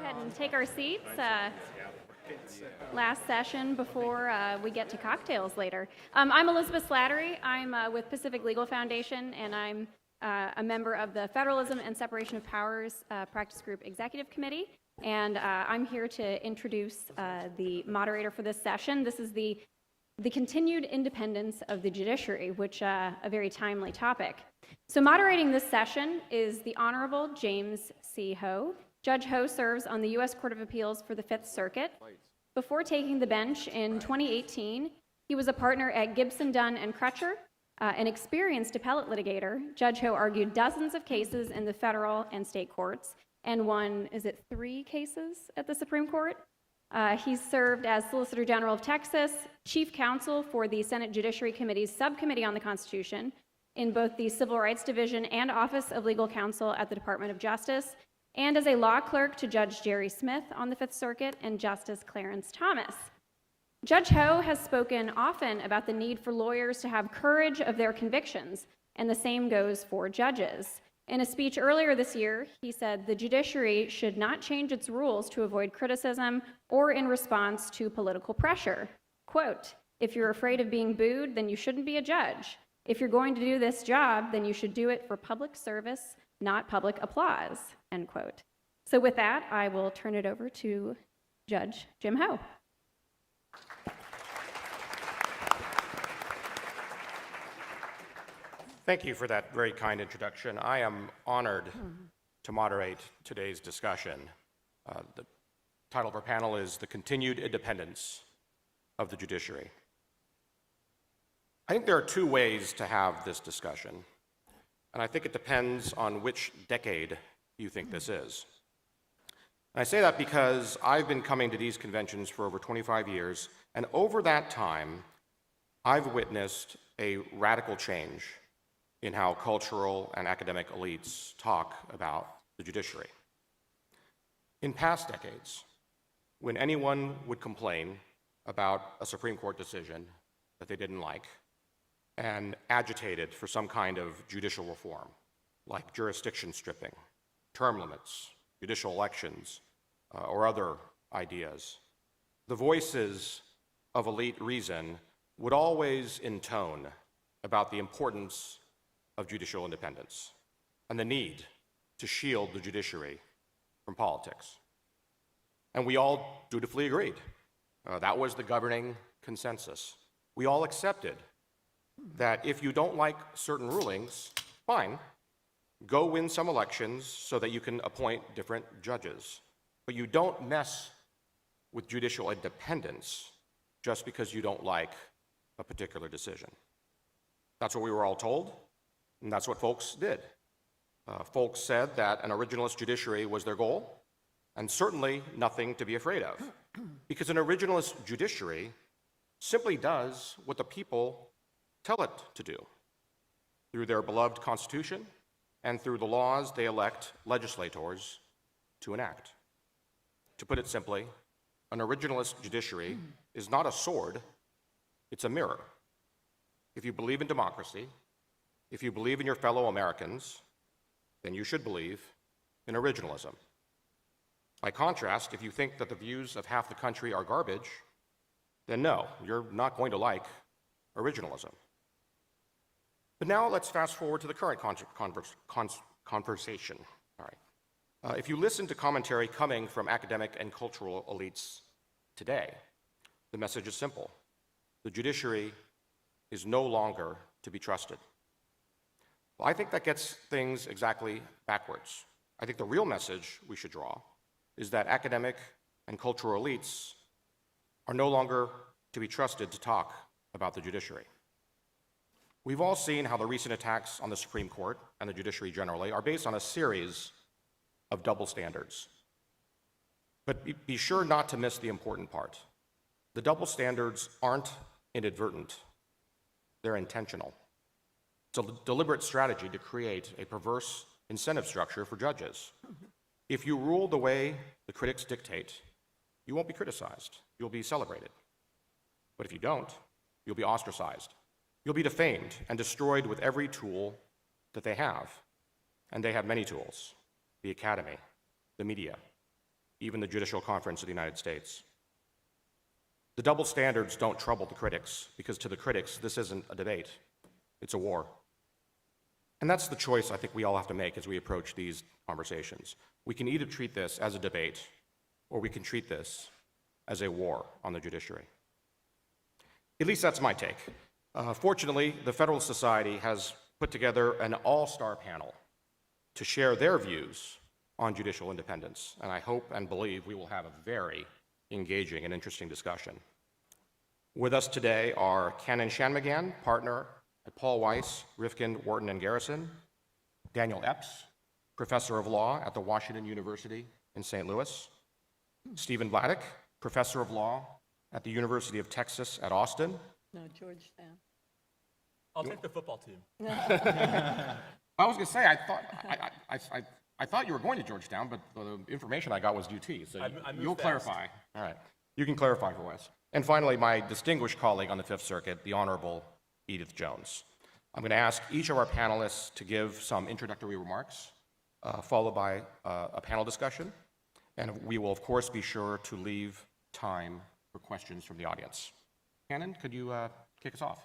ahead and take our seats. Last session before we get to cocktails later. I'm Elizabeth Slattery. I'm with Pacific Legal Foundation, and I'm a member of the Federalism and Separation of Powers Practice Group Executive Committee. And I'm here to introduce the moderator for this session. This is the continued independence of the judiciary, which a very timely topic. So moderating this session is the Honorable James C. Ho. Judge Ho serves on the U.S. Court of Appeals for the Fifth Circuit. Before taking the bench in 2018, he was a partner at Gibson, Dunn & Crutcher, an experienced appellate litigator. Judge Ho argued dozens of cases in the federal and state courts and won, 3 cases at the Supreme Court? He served as Solicitor General of Texas, Chief Counsel for the Senate Judiciary Committee's Subcommittee on the Constitution in both the Civil Rights Division and Office of Legal Counsel at the Department of Justice, and as a law clerk to Judge Jerry Smith on the Fifth Circuit and Justice Clarence Thomas. Judge Ho has spoken often about the need for lawyers to have courage of their convictions, and the same goes for judges. In a speech earlier this year, he said the judiciary should not change its rules to avoid criticism or in response to political pressure. Quote, "If you're afraid of being booed, then you shouldn't be a judge. If you're going to do this job, then you should do it for public service, not public applause," end quote. So with that, I will turn it over to Judge Jim Ho. Thank you for that very kind introduction. I am honored to moderate today's discussion. The title of our panel is The Continued Independence of the Judiciary. I think there are 2 ways to have this discussion, and I think it depends on which decade you think this is. And I say that because I've been coming to these conventions for over 25 years, and over that time, I've witnessed a radical change in how cultural and academic elites talk about the judiciary. In past decades, when anyone would complain about a Supreme Court decision that they didn't like and agitated for some kind of judicial reform, like jurisdiction stripping, term limits, judicial elections, or other ideas, the voices of elite reason would always intone about the importance of judicial independence and the need to shield the judiciary from politics. And we all dutifully agreed. That was the governing consensus. We all accepted that if you don't like certain rulings, fine, go win some elections so that you can appoint different judges. But you don't mess with judicial independence just because you don't like a particular decision. That's what we were all told. And that's what folks did. Folks said that an originalist judiciary was their goal, and certainly nothing to be afraid of, because an originalist judiciary simply does what the people tell it to do through their beloved Constitution and through the laws they elect legislators to enact. To put it simply, an originalist judiciary is not a sword, it's a mirror. If you believe in democracy, if you believe in your fellow Americans, then you should believe in originalism. By contrast, if you think that the views of half the country are garbage, then no, you're not going to like originalism. But now let's fast forward to the current conversation. If you listen to commentary coming from academic and cultural elites today, the message is simple. The judiciary is no longer to be trusted. Well, I think that gets things exactly backwards. I think the real message we should draw is that academic and cultural elites are no longer to be trusted to talk about the judiciary. We've all seen how the recent attacks on the Supreme Court and the judiciary generally are based on a series of double standards. But be sure not to miss the important part. The double standards aren't inadvertent, they're intentional. It's a deliberate strategy to create a perverse incentive structure for judges. If you rule the way the critics dictate, you won't be criticized. You'll be celebrated. But if you don't, you'll be ostracized. You'll be defamed and destroyed with every tool that they have. And they have many tools: the academy, the media, even the Judicial Conference of the United States. The double standards don't trouble the critics, because to the critics, this isn't a debate, it's a war. And that's the choice I think we all have to make as we approach these conversations. We can either treat this as a debate, or we can treat this as a war on the judiciary. At least that's my take. Fortunately, the Federalist Society has put together an all-star panel to share their views on judicial independence, and I hope and believe we will have a very engaging and interesting discussion. With us today are Kannon Shanmugam, partner at Paul Weiss, Rifkind, Wharton, and Garrison; Daniel Epps, professor of law at the Washington University in St. Louis; Stephen Vladeck, professor of law at the University of Texas at Austin. No, Georgetown. I'll take the football team. I was going to say, I thought you were going to Georgetown, but the information I got was UT, so I moved you'll fast. clarify. All right. You can clarify for Wes. And finally, my distinguished colleague on the Fifth Circuit, the Honorable Edith Jones. I'm going to ask each of our panelists to give some introductory remarks, followed by a panel discussion. And we will, of course, be sure to leave time for questions from the audience. Kannon, could you kick us off?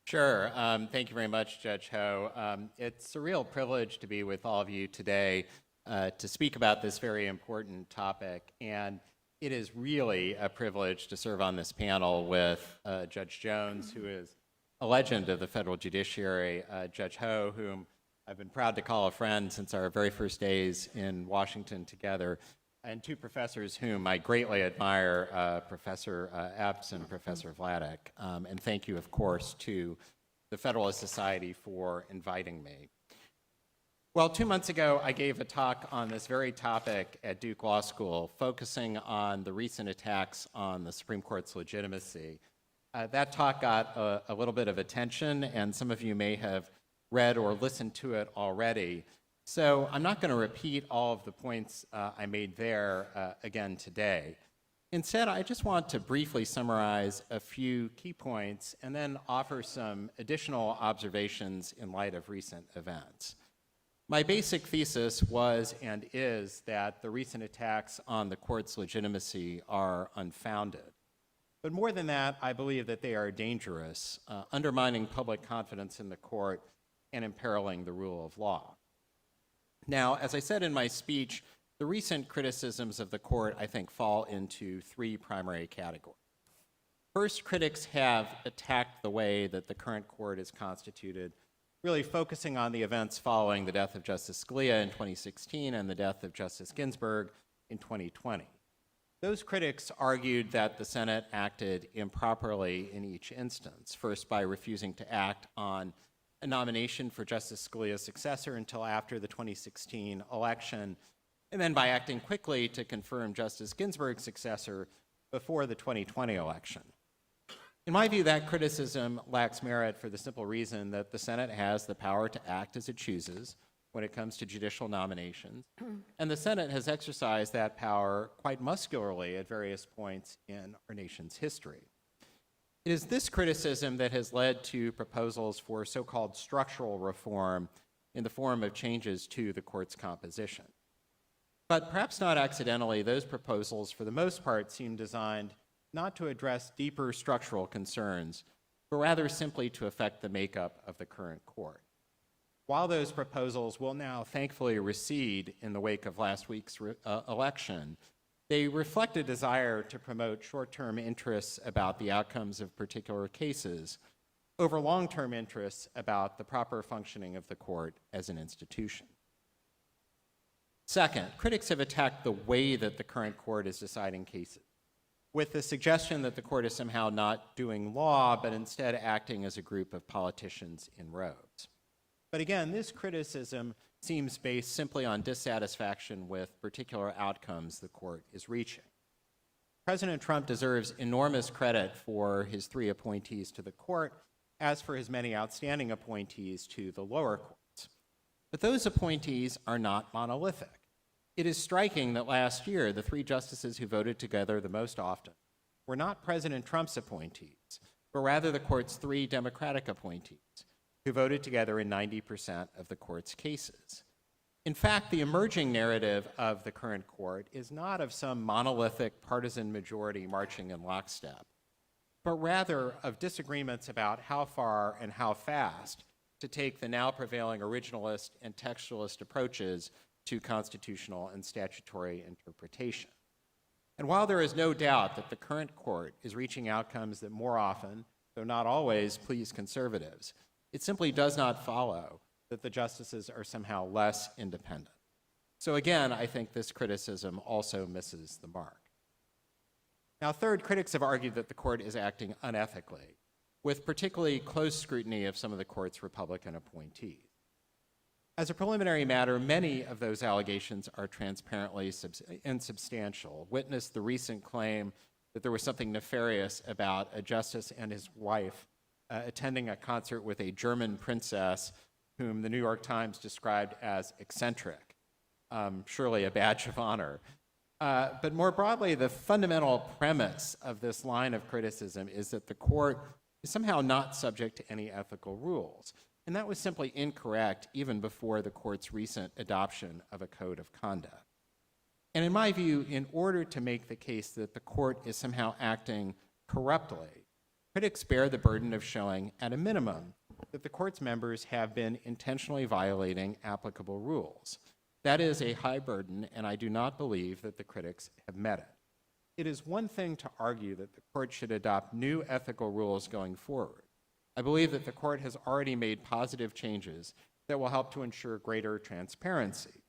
Sure. Thank you very much, Judge Ho. It's a real privilege to be with all of you today to speak about this very important topic. And it is really a privilege to serve on this panel with Judge Jones, who is a legend of the federal judiciary, Judge Ho, whom I've been proud to call a friend since our very first days in Washington together, and two professors whom I greatly admire, Professor Epps and Professor Vladeck. And thank you, of course, to the Federalist Society for inviting me. Well, 2 months ago, I gave a talk on this very topic at Duke Law School, focusing on the recent attacks on the Supreme Court's legitimacy. That talk got a little bit of attention, and some of you may have read or listened to it already. So I'm not going to repeat all of the points I made there again today. Instead, I just want to briefly summarize a few key points and then offer some additional observations in light of recent events. My basic thesis was and is that the recent attacks on the court's legitimacy are unfounded. But more than that, I believe that they are dangerous, undermining public confidence in the court and imperiling the rule of law. Now, as I said in my speech, the recent criticisms of the court, I think, fall into three primary categories. First, critics have attacked the way that the current court is constituted, really focusing on the events following the death of Justice Scalia in 2016 and the death of Justice Ginsburg in 2020. Those critics argued that the Senate acted improperly in each instance, first by refusing to act on a nomination for Justice Scalia's successor until after the 2016 election, and then by acting quickly to confirm Justice Ginsburg's successor before the 2020 election. In my view, that criticism lacks merit for the simple reason that the Senate has the power to act as it chooses when it comes to judicial nominations, and the Senate has exercised that power quite muscularly at various points in our nation's history. It is this criticism that has led to proposals for so-called structural reform in the form of changes to the court's composition. But perhaps not accidentally, those proposals, for the most part, seem designed not to address deeper structural concerns, but rather simply to affect the makeup of the current court. While those proposals will now thankfully recede in the wake of last week's election, they reflect a desire to promote short-term interests about the outcomes of particular cases over long-term interests about the proper functioning of the court as an institution. Second, critics have attacked the way that the current court is deciding cases, with the suggestion that the court is somehow not doing law, but instead acting as a group of politicians in robes. But again, this criticism seems based simply on dissatisfaction with particular outcomes the court is reaching. President Trump deserves enormous credit for his 3 appointees to the court, as for his many outstanding appointees to the lower courts. But those appointees are not monolithic. It is striking that last year, the 3 justices who voted together the most often were not President Trump's appointees, but rather the court's 3 Democratic appointees, who voted together in 90% of the court's cases. In fact, the emerging narrative of the current court is not of some monolithic partisan majority marching in lockstep, but rather of disagreements about how far and how fast to take the now prevailing originalist and textualist approaches to constitutional and statutory interpretation. And while there is no doubt that the current court is reaching outcomes that more often, though not always, please conservatives, it simply does not follow that the justices are somehow less independent. So again, I think this criticism also misses the mark. Now, third, critics have argued that the court is acting unethically, with particularly close scrutiny of some of the court's Republican appointees. As a preliminary matter, many of those allegations are transparently insubstantial. Witness the recent claim that there was something nefarious about a justice and his wife attending a concert with a German princess whom the New York Times described as eccentric, surely a badge of honor. But more broadly, the fundamental premise of this line of criticism is that the court is somehow not subject to any ethical rules. And that was simply incorrect even before the court's recent adoption of a code of conduct. And in my view, in order to make the case that the court is somehow acting corruptly, critics bear the burden of showing, at a minimum, that the court's members have been intentionally violating applicable rules. That is a high burden, and I do not believe that the critics have met it. It is one thing to argue that the court should adopt new ethical rules going forward. I believe that the court has already made positive changes that will help to ensure greater transparency.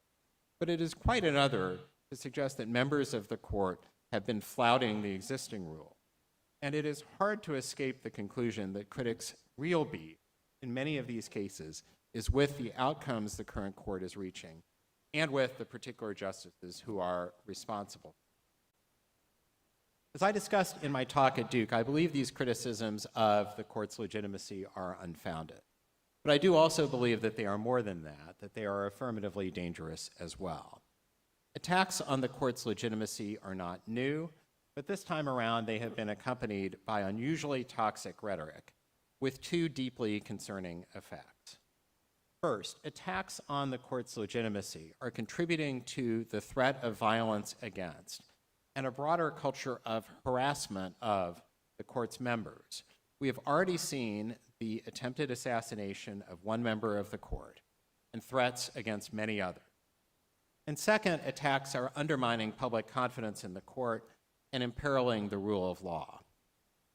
But it is quite another to suggest that members of the court have been flouting the existing rule. And it is hard to escape the conclusion that critics' real beef in many of these cases is with the outcomes the current court is reaching and with the particular justices who are responsible. As I discussed in my talk at Duke, I believe these criticisms of the court's legitimacy are unfounded. But I do also believe that they are more than that they are affirmatively dangerous as well. Attacks on the court's legitimacy are not new, but this time around they have been accompanied by unusually toxic rhetoric with two deeply concerning effects. First, attacks on the court's legitimacy are contributing to the threat of violence against and a broader culture of harassment of the court's members. We have already seen the attempted assassination of one member of the court and threats against many others. And second, attacks are undermining public confidence in the court and imperiling the rule of law.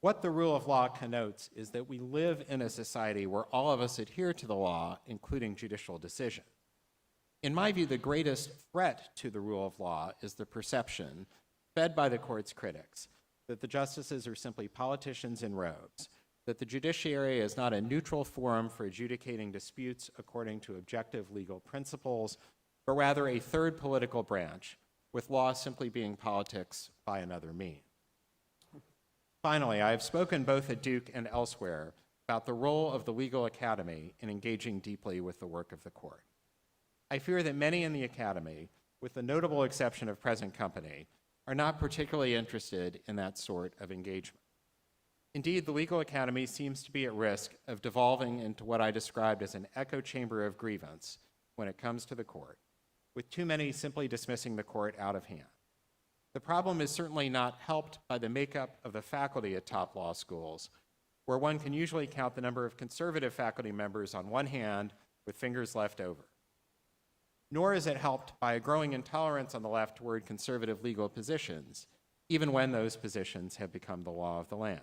What the rule of law connotes is that we live in a society where all of us adhere to the law, including judicial decisions. In my view, the greatest threat to the rule of law is the perception, fed by the court's critics, that the justices are simply politicians in robes, that the judiciary is not a neutral forum for adjudicating disputes according to objective legal principles, but rather a third political branch, with law simply being politics by another means. Finally, I have spoken both at Duke and elsewhere about the role of the legal academy in engaging deeply with the work of the court. I fear that many in the academy, with the notable exception of present company, are not particularly interested in that sort of engagement. Indeed, the legal academy seems to be at risk of devolving into what I described as an echo chamber of grievance when it comes to the court, with too many simply dismissing the court out of hand. The problem is certainly not helped by the makeup of the faculty at top law schools, where one can usually count the number of conservative faculty members on one hand with fingers left over. Nor is it helped by a growing intolerance on the left toward conservative legal positions, even when those positions have become the law of the land.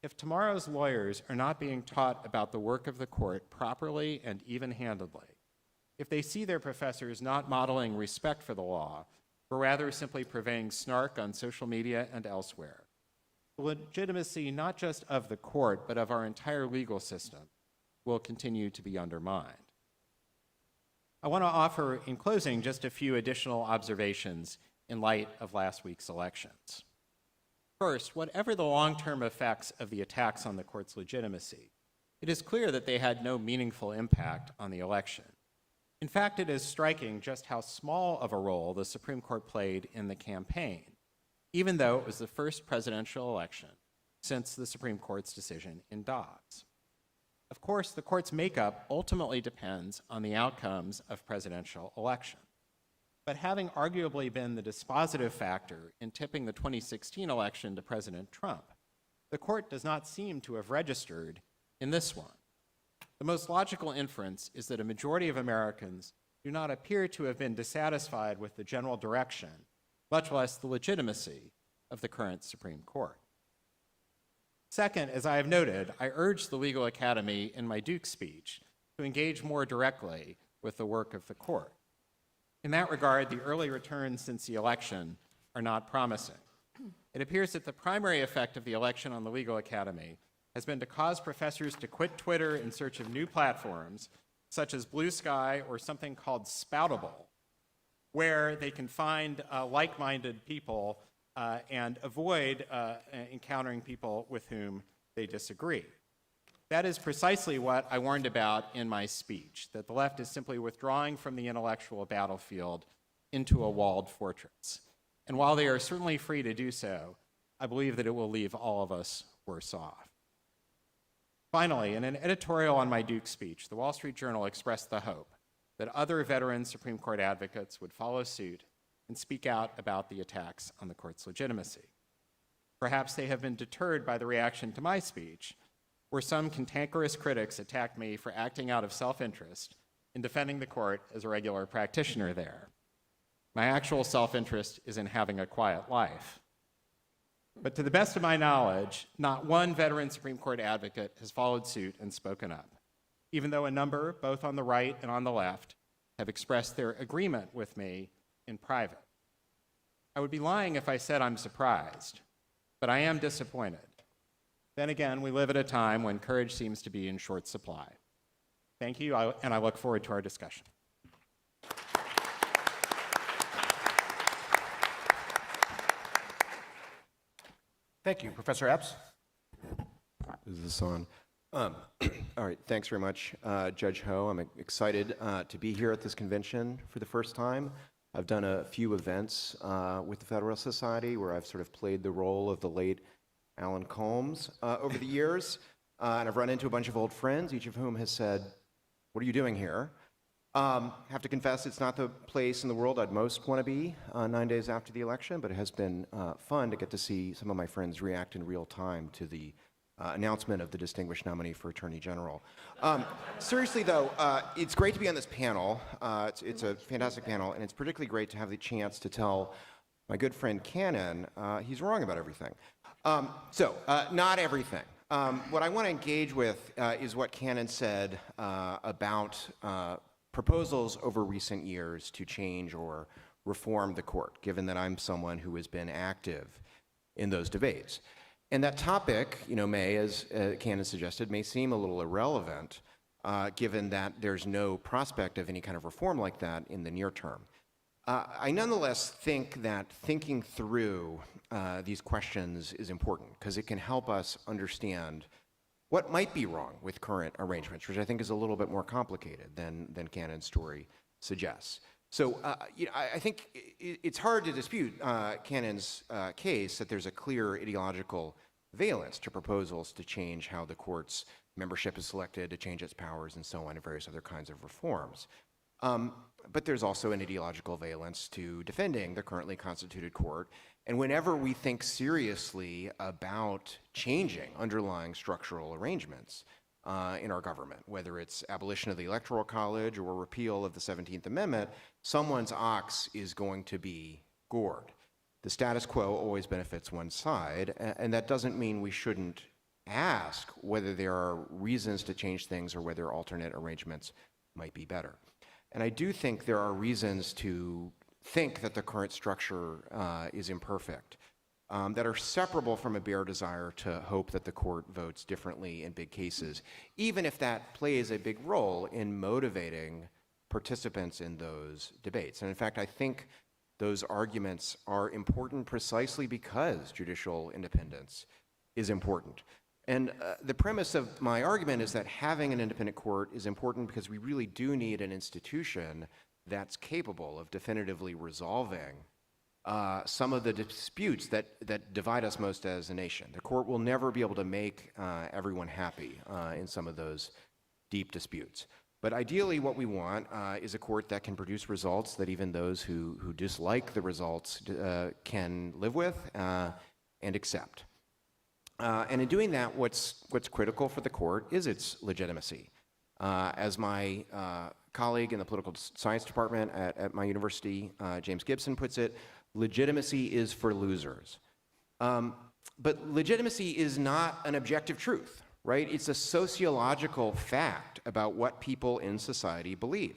If tomorrow's lawyers are not being taught about the work of the court properly and even-handedly, if they see their professors not modeling respect for the law, but rather simply purveying snark on social media and elsewhere, the legitimacy not just of the court, but of our entire legal system will continue to be undermined. I want to offer, in closing, just a few additional observations in light of last week's elections. First, whatever the long-term effects of the attacks on the court's legitimacy, it is clear that they had no meaningful impact on the election. In fact, it is striking just how small of a role the Supreme Court played in the campaign, even though it was the first presidential election since the Supreme Court's decision in Dobbs. Of course, the court's makeup ultimately depends on the outcomes of presidential elections. But having arguably been the dispositive factor in tipping the 2016 election to President Trump, the court does not seem to have registered in this one. The most logical inference is that a majority of Americans do not appear to have been dissatisfied with the general direction, much less the legitimacy of the current Supreme Court. Second, as I have noted, I urged the Legal Academy in my Duke speech to engage more directly with the work of the court. In that regard, the early returns since the election are not promising. It appears that the primary effect of the election on the Legal Academy has been to cause professors to quit Twitter in search of new platforms, such as Blue Sky or something called Spoutable, where they can find like-minded people and avoid encountering people with whom they disagree. That is precisely what I warned about in my speech, that the left is simply withdrawing from the intellectual battlefield into a walled fortress. And while they are certainly free to do so, I believe that it will leave all of us worse off. Finally, in an editorial on my Duke speech, the Wall Street Journal expressed the hope that other veteran Supreme Court advocates would follow suit and speak out about the attacks on the court's legitimacy. Perhaps they have been deterred by the reaction to my speech, where some cantankerous critics attacked me for acting out of self-interest in defending the court as a regular practitioner there. My actual self-interest is in having a quiet life. But to the best of my knowledge, not one veteran Supreme Court advocate has followed suit and spoken up, even though a number, both on the right and on the left, have expressed their agreement with me in private. I would be lying if I said I'm surprised, but I am disappointed. Then again, we live at a time when courage seems to be in short supply. Thank you, and I look forward to our discussion. Thank you. Professor Epps? Is this on? All right, thanks very much, Judge Ho. I'm excited to be here at this convention for the first time. I've done a few events with the Federalist Society where I've sort of played the role of the late Alan Colmes over the years, and I've run into a bunch of old friends, each of whom has said, "What are you doing here?" I have to confess it's not the place in the world I'd most want to be 9 days after the election, but it has been fun to get to see some of my friends react in real time to the announcement of the distinguished nominee for Attorney General. Seriously, though, it's great to be on this panel. It's a fantastic panel, and it's particularly great to have the chance to tell my good friend Kannon he's wrong about everything. Not everything. What I want to engage with is what Kannon said about proposals over recent years to change or reform the court, given that I'm someone who has been active in those debates. And that topic, may, as Kannon suggested, may seem a little irrelevant, given that there's no prospect of any kind of reform like that in the near term. I nonetheless think that thinking through these questions is important because it can help us understand what might be wrong with current arrangements, which I think is a little bit more complicated than Kannon's story suggests. So I think it's hard to dispute Kannon's case that there's a clear ideological valence to proposals to change how the court's membership is selected, to change its powers, and so on, and various other kinds of reforms. But there's also an ideological valence to defending the currently constituted court. And whenever we think seriously about changing underlying structural arrangements in our government, whether it's abolition of the Electoral College or repeal of the 17th Amendment, someone's ox is going to be gored. The status quo always benefits one side, and that doesn't mean we shouldn't ask whether there are reasons to change things or whether alternate arrangements might be better. And I do think there are reasons to think that the current structure is imperfect, that are separable from a bare desire to hope that the court votes differently in big cases, even if that plays a big role in motivating participants in those debates. And in fact, I think those arguments are important precisely because judicial independence is important. And the premise of my argument is that having an independent court is important because we really do need an institution that's capable of definitively resolving some of the disputes that divide us most as a nation. The court will never be able to make everyone happy in some of those deep disputes. But ideally, what we want is a court that can produce results that even those who dislike the results can live with and accept. And in doing that, what's critical for the court is its legitimacy. As my colleague in the political science department at my university, James Gibson, puts it, legitimacy is for losers. But legitimacy is not an objective truth, right? It's a sociological fact about what people in society believe.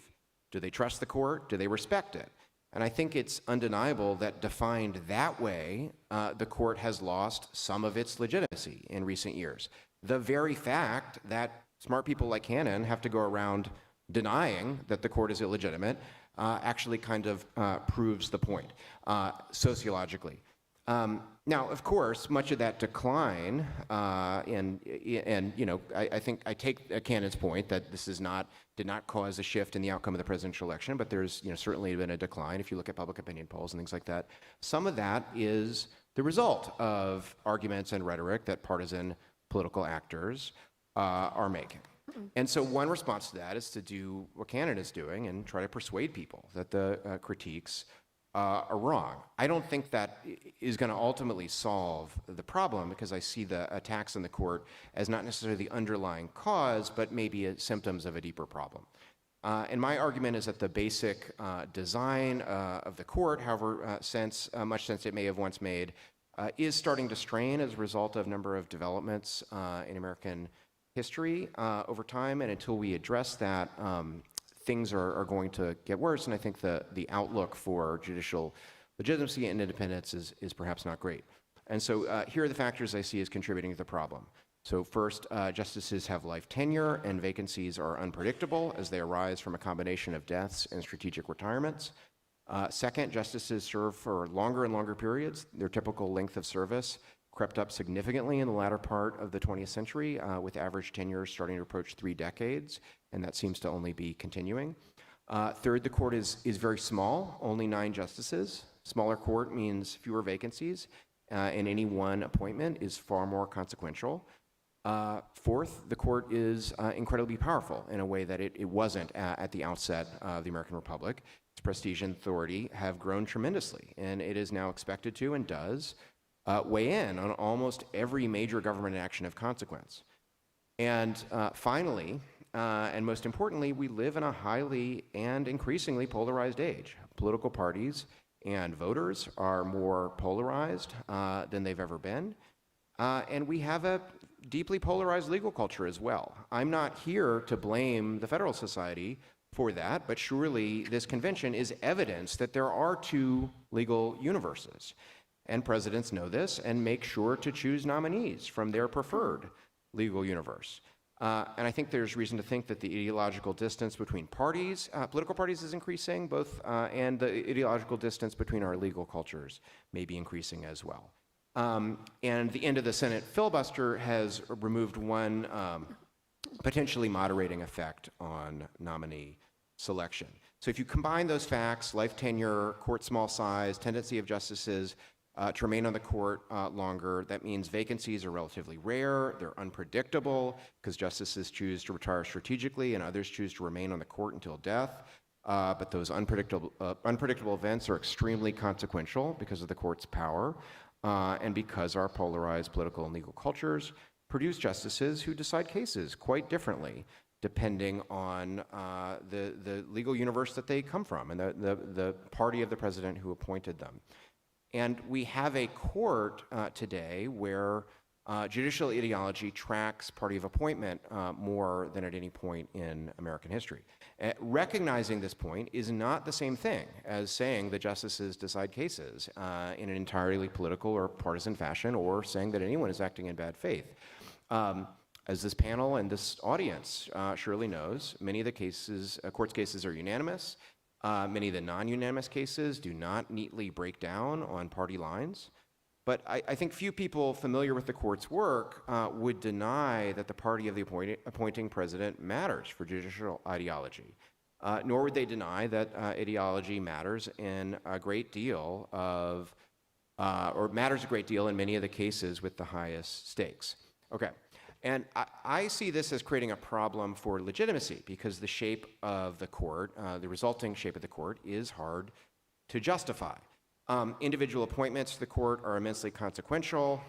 Do they trust the court? Do they respect it? And I think it's undeniable that defined that way, the court has lost some of its legitimacy in recent years. The very fact that smart people like Kannon have to go around denying that the court is illegitimate actually kind of proves the point sociologically. Now, of course, much of that decline, and you know, I think I take Cannon's point that this did not cause a shift in the outcome of the presidential election, but there's certainly been a decline if you look at public opinion polls and things like that. Some of that is the result of arguments and rhetoric that partisan political actors are making. And so one response to that is to do what Kannon is doing and try to persuade people that the critiques are wrong. I don't think that is going to ultimately solve the problem, because I see the attacks on the court as not necessarily the underlying cause, but maybe symptoms of a deeper problem. And my argument is that the basic design of the court, however much sense it may have once made, is starting to strain as a result of a number of developments in American history over time. And until we address that, things are going to get worse, and I think the outlook for judicial legitimacy and independence is perhaps not great. And so here are the factors I see as contributing to the problem. So first, justices have life tenure, and vacancies are unpredictable as they arise from a combination of deaths and strategic retirements. Second, justices serve for longer and longer periods. Their typical length of service crept up significantly in the latter part of the 20th century, with average tenure starting to approach 3 decades, and that seems to only be continuing. Third, the court is very small, only 9 justices. Smaller court means fewer vacancies, and any one appointment is far more consequential. Fourth, the court is incredibly powerful in a way that it wasn't at the outset of the American Republic. Its prestige and authority have grown tremendously, and it is now expected to, and does, weigh in on almost every major government action of consequence. And finally, and most importantly, we live in a highly and increasingly polarized age. Political parties and voters are more polarized than they've ever been. And we have a deeply polarized legal culture as well. I'm not here to blame the Federalist Society for that, but surely this convention is evidence that there are 2 legal universes. And presidents know this and make sure to choose nominees from their preferred legal universe. And I think there's reason to think that the ideological distance between parties, political parties, is increasing, and the ideological distance between our legal cultures may be increasing as well. And the end of the Senate filibuster has removed one potentially moderating effect on nominee selection. So if you combine those facts, life tenure, court small size, tendency of justices to remain on the court longer, that means vacancies are relatively rare, they're unpredictable, because justices choose to retire strategically and others choose to remain on the court until death. But those unpredictable events are extremely consequential because of the court's power, and because our polarized political and legal cultures produce justices who decide cases quite differently depending on the legal universe that they come from and the party of the president who appointed them. And we have a court today where judicial ideology tracks party of appointment more than at any point in American history. Recognizing this point is not the same thing as saying that justices decide cases in an entirely political or partisan fashion, or saying that anyone is acting in bad faith. As this panel and this audience surely knows, many of the cases, court's cases are unanimous. Many of the non-unanimous cases do not neatly break down on party lines. But I think few people familiar with the court's work would deny that the party of the appointing president matters for judicial ideology. nor would they deny that ideology matters in a great deal of, or matters a great deal in many of the cases with the highest stakes. Okay, and I see this as creating a problem for legitimacy because the shape of the court, the resulting shape of the court, is hard to justify. Individual appointments to the court are immensely consequential,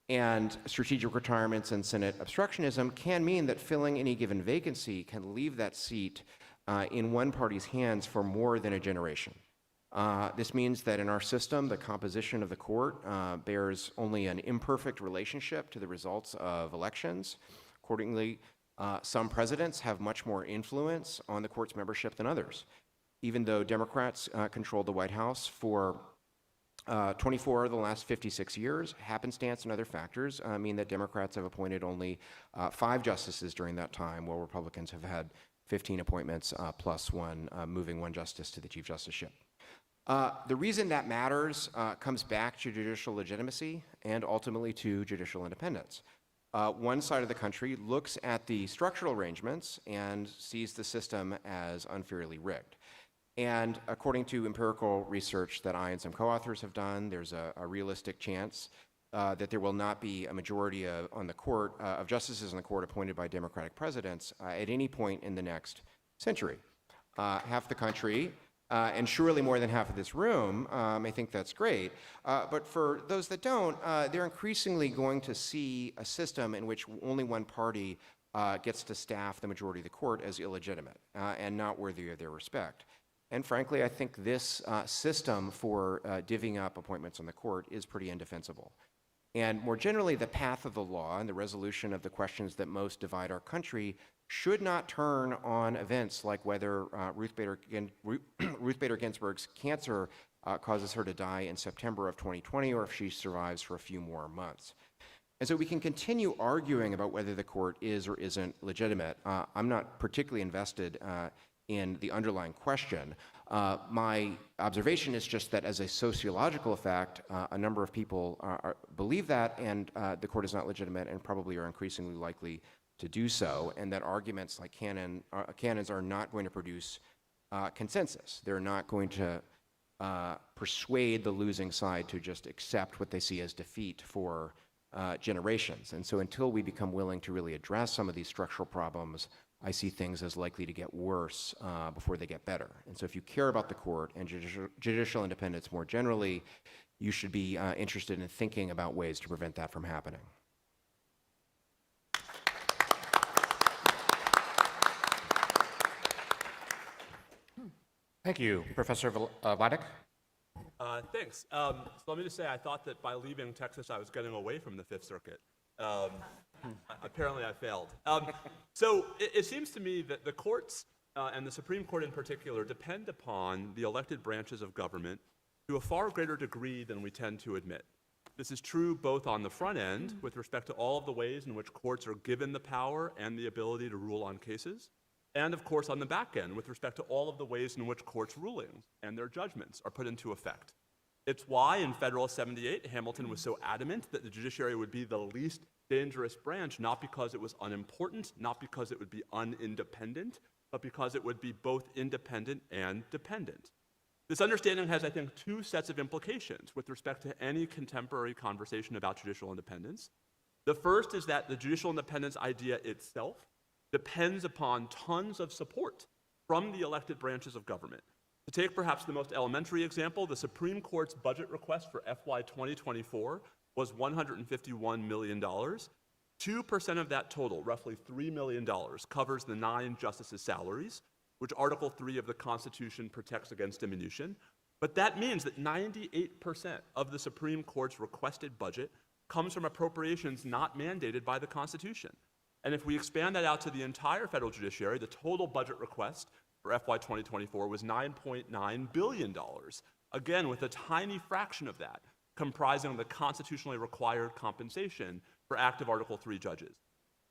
and strategic retirements and Senate obstructionism can mean that filling any given vacancy can leave that seat in one party's hands for more than a generation. This means that in our system, the composition of the court bears only an imperfect relationship to the results of elections. Accordingly, some presidents have much more influence on the court's membership than others. Even though Democrats controlled the White House for 24 of the last 56 years, happenstance and other factors mean that Democrats have appointed only 5 justices during that time, while Republicans have had 15 appointments plus one, moving one justice to the chief justiceship. The reason that matters comes back to judicial legitimacy and ultimately to judicial independence. One side of the country looks at the structural arrangements and sees the system as unfairly rigged. And according to empirical research that I and some co-authors have done, there's a realistic chance that there will not be a majority on the court of justices on the court appointed by Democratic presidents at any point in the next century. Half the country, and surely more than half of this room, may think that's great. But for those that don't, they're increasingly going to see a system in which only one party gets to staff the majority of the court as illegitimate and not worthy of their respect. And frankly, I think this system for divvying up appointments on the court is pretty indefensible. And more generally, the path of the law and the resolution of the questions that most divide our country should not turn on events like whether Ruth Bader Ginsburg's cancer causes her to die in September of 2020 or if she survives for a few more months. And so we can continue arguing about whether the court is or isn't legitimate. I'm not particularly invested in the underlying question. My observation is just that as a sociological effect, a number of people believe that, and the court is not legitimate and probably are increasingly likely to do so, and that arguments like Kannon's are not going to produce consensus. They're not going to persuade the losing side to just accept what they see as defeat for generations. And so until we become willing to really address some of these structural problems, I see things as likely to get worse before they get better. And so if you care about the court and judicial independence more generally, you should be interested in thinking about ways to prevent that from happening. Thank you, Professor Vladeck. Thanks. So let me just say, I thought that by leaving Texas, I was getting away from the Fifth Circuit. Apparently, I failed. So it seems to me that the courts, and the Supreme Court in particular, depend upon the elected branches of government to a far greater degree than we tend to admit. This is true both on the front end, with respect to all of the ways in which courts are given the power and the ability to rule on cases, and of course on the back end, with respect to all of the ways in which courts' rulings and their judgments are put into effect. It's why in Federalist 78, Hamilton was so adamant that the judiciary would be the least dangerous branch, not because it was unimportant, not because it would be unindependent, but because it would be both independent and dependent. This understanding has, I think, 2 sets of implications with respect to any contemporary conversation about judicial independence. The first is that the judicial independence idea itself depends upon tons of support from the elected branches of government. To take perhaps the most elementary example, the Supreme Court's budget request for FY 2024 was $151 million. 2% of that total, roughly $3 million, covers the 9 justices' salaries, which Article 3 of the Constitution protects against diminution. But that means that 98% of the Supreme Court's requested budget comes from appropriations not mandated by the Constitution. And if we expand that out to the entire federal judiciary, the total budget request for FY 2024 was $9.9 billion, again, with a tiny fraction of that comprising the constitutionally required compensation for active Article 3 judges.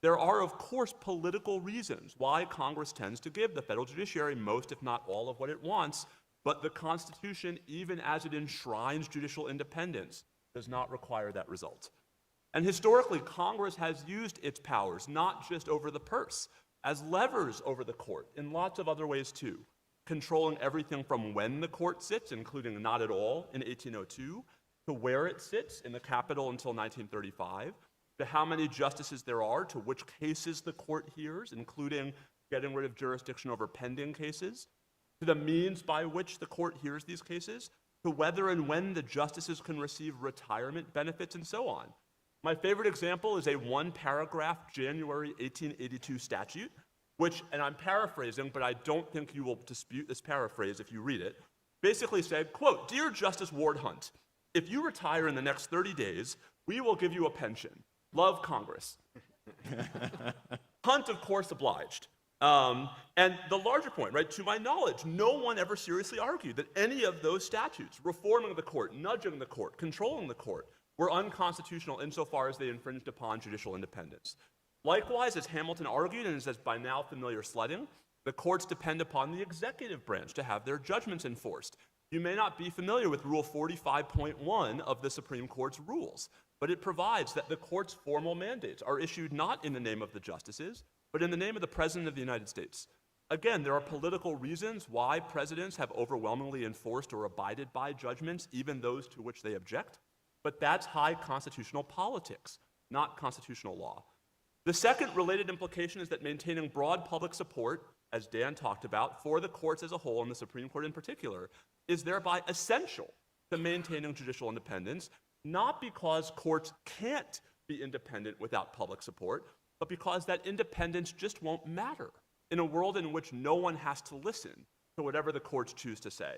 There are, of course, political reasons why Congress tends to give the federal judiciary most, if not all, of what it wants, but the Constitution, even as it enshrines judicial independence, does not require that result. And historically, Congress has used its powers not just over the purse, as levers over the court in lots of other ways too, controlling everything from when the court sits, including not at all in 1802, to where it sits in the Capitol until 1935, to how many justices there are, to which cases the court hears, including getting rid of jurisdiction over pending cases, to the means by which the court hears these cases, to whether and when the justices can receive retirement benefits, and so on. My favorite example is a one-paragraph January 1882 statute, which, and I'm paraphrasing, but I don't think you will dispute this paraphrase if you read it, basically said, quote, "Dear Justice Ward Hunt, if you retire in the next 30 days, we will give you a pension. Love, Congress." Hunt, of course, obliged. And the larger point, right, to my knowledge, no one ever seriously argued that any of those statutes, reforming the court, nudging the court, controlling the court, were unconstitutional insofar as they infringed upon judicial independence. Likewise, as Hamilton argued, and as by now familiar sledding, the courts depend upon the executive branch to have their judgments enforced. You may not be familiar with Rule 45.1 of the Supreme Court's rules, but it provides that the court's formal mandates are issued not in the name of the justices, but in the name of the President of the United States. Again, there are political reasons why presidents have overwhelmingly enforced or abided by judgments, even those to which they object, but that's high constitutional politics, not constitutional law. The second related implication is that maintaining broad public support, as Dan talked about, for the courts as a whole, and the Supreme Court in particular, is thereby essential to maintaining judicial independence, not because courts can't be independent without public support, but because that independence just won't matter in a world in which no one has to listen to whatever the courts choose to say.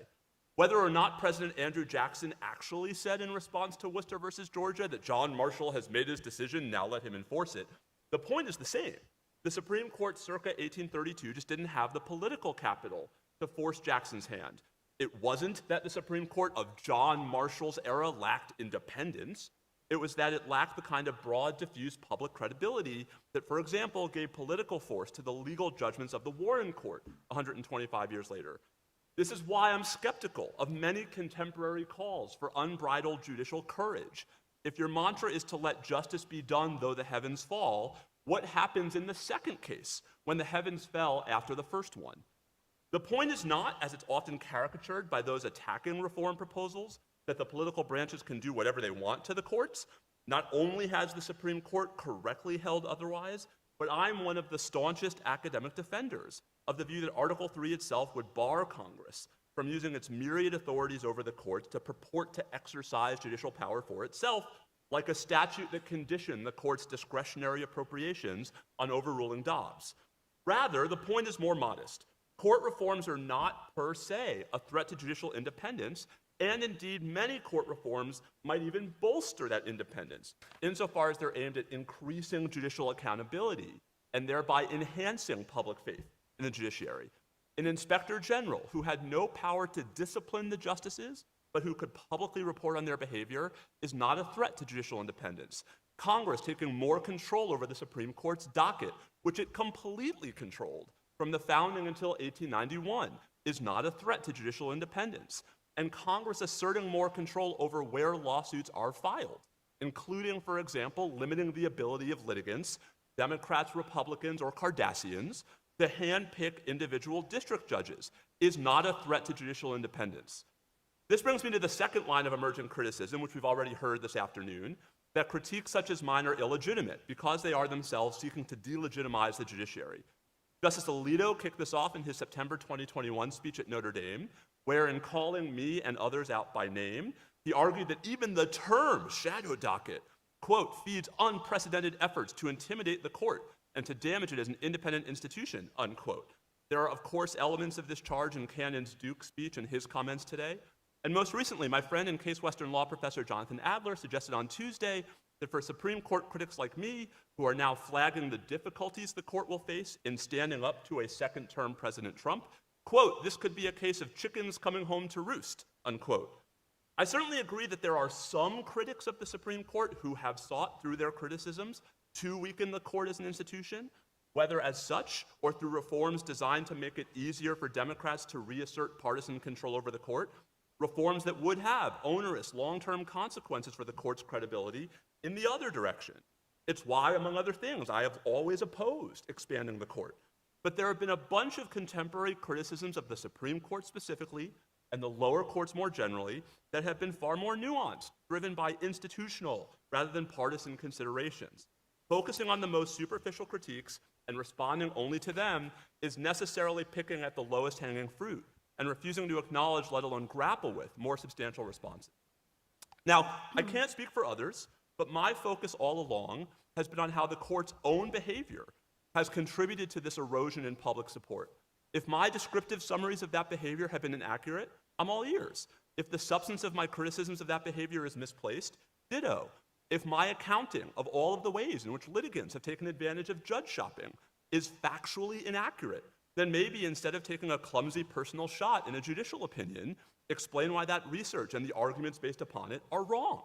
Whether or not President Andrew Jackson actually said in response to Worcester versus Georgia that John Marshall has made his decision, now let him enforce it, the point is the same. The Supreme Court circa 1832 just didn't have the political capital to force Jackson's hand. It wasn't that the Supreme Court of John Marshall's era lacked independence. It was that it lacked the kind of broad, diffuse public credibility that, for example, gave political force to the legal judgments of the Warren Court 125 years later. This is why I'm skeptical of many contemporary calls for unbridled judicial courage. If your mantra is to let justice be done though the heavens fall, what happens in the second case when the heavens fell after the first one? The point is not, as it's often caricatured by those attacking reform proposals, that the political branches can do whatever they want to the courts. Not only has the Supreme Court correctly held otherwise, but I'm one of the staunchest academic defenders of the view that Article 3 itself would bar Congress from using its myriad authorities over the courts to purport to exercise judicial power for itself, like a statute that conditioned the court's discretionary appropriations on overruling Dobbs. Rather, the point is more modest. Court reforms are not per se a threat to judicial independence, and indeed many court reforms might even bolster that independence, insofar as they're aimed at increasing judicial accountability and thereby enhancing public faith in the judiciary. An inspector general who had no power to discipline the justices, but who could publicly report on their behavior, is not a threat to judicial independence. Congress taking more control over the Supreme Court's docket, which it completely controlled from the founding until 1891, is not a threat to judicial independence. And Congress asserting more control over where lawsuits are filed, including, for example, limiting the ability of litigants, Democrats, Republicans, or Cardassians, to handpick individual district judges, is not a threat to judicial independence. This brings me to the second line of emergent criticism, which we've already heard this afternoon, that critiques such as mine are illegitimate because they are themselves seeking to delegitimize the judiciary. Justice Alito kicked this off in his September 2021 speech at Notre Dame, where in calling me and others out by name, he argued that even the term shadow docket, quote, feeds unprecedented efforts to intimidate the court and to damage it as an independent institution, unquote. There are, of course, elements of this charge in Cannon's Duke speech and his comments today. And most recently, my friend and Case Western law professor Jonathan Adler suggested on Tuesday that for Supreme Court critics like me, who are now flagging the difficulties the court will face in standing up to a second-term President Trump, quote, this could be a case of chickens coming home to roost, unquote. I certainly agree that there are some critics of the Supreme Court who have sought through their criticisms to weaken the court as an institution, whether as such or through reforms designed to make it easier for Democrats to reassert partisan control over the court, reforms that would have onerous long-term consequences for the court's credibility in the other direction. It's why, among other things, I have always opposed expanding the court. But there have been a bunch of contemporary criticisms of the Supreme Court specifically, and the lower courts more generally, that have been far more nuanced, driven by institutional rather than partisan considerations. Focusing on the most superficial critiques and responding only to them is necessarily picking at the lowest hanging fruit and refusing to acknowledge, let alone grapple with, more substantial responses. Now, I can't speak for others, but my focus all along has been on how the court's own behavior has contributed to this erosion in public support. If my descriptive summaries of that behavior have been inaccurate, I'm all ears. If the substance of my criticisms of that behavior is misplaced, ditto. If my accounting of all of the ways in which litigants have taken advantage of judge shopping is factually inaccurate, then maybe instead of taking a clumsy personal shot in a judicial opinion, explain why that research and the arguments based upon it are wrong.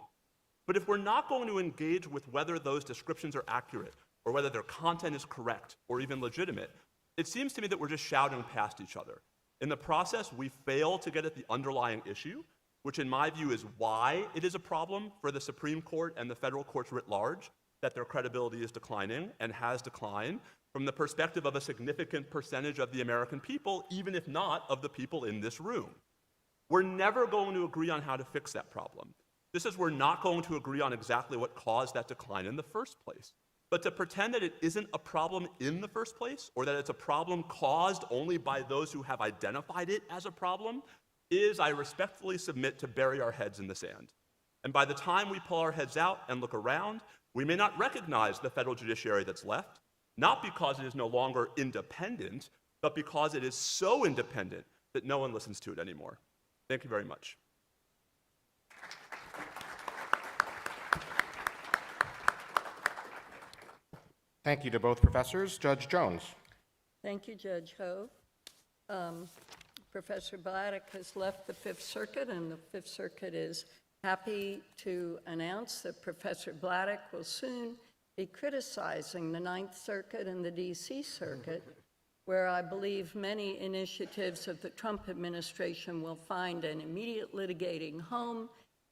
But if we're not going to engage with whether those descriptions are accurate, or whether their content is correct or even legitimate, it seems to me that we're just shouting past each other. In the process, we fail to get at the underlying issue, which in my view is why it is a problem for the Supreme Court and the federal courts writ large that their credibility is declining and has declined from the perspective of a significant percentage of the American people, even if not of the people in this room. We're never going to agree on how to fix that problem. Just as we're not going to agree on exactly what caused that decline in the first place. But to pretend that it isn't a problem in the first place, or that it's a problem caused only by those who have identified it as a problem, is, I respectfully submit, to bury our heads in the sand. And by the time we pull our heads out and look around, we may not recognize the federal judiciary that's left, not because it is no longer independent, but because it is so independent that no one listens to it anymore. Thank you very much. Thank you to both professors. Judge Jones. Thank you, Judge Ho. Professor Vladeck has left the Fifth Circuit, and the Fifth Circuit is happy to announce that Professor Vladeck will soon be criticizing the Ninth Circuit and the D.C. Circuit, where I believe many initiatives of the Trump administration will find an immediate litigating home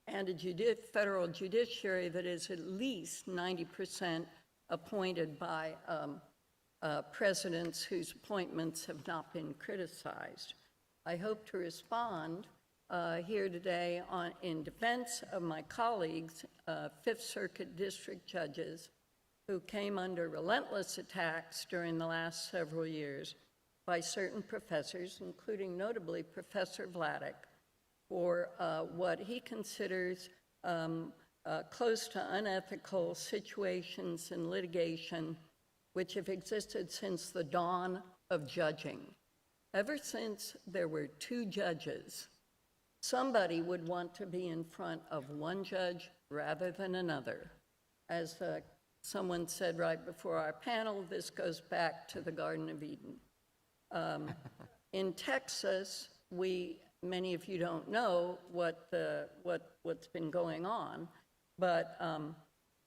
and a federal judiciary that is at least 90% appointed by presidents whose appointments have not been criticized. I hope to respond here today in defense of my colleagues, Fifth Circuit district judges, who came under relentless attacks during the last several years by certain professors, including notably Professor Vladeck, for what he considers close to unethical situations in litigation which have existed since the dawn of judging. Ever since there were two judges, somebody would want to be in front of one judge rather than another. As someone said right before our panel, this goes back to the Garden of Eden. In Texas, many of you don't know what's been going on, but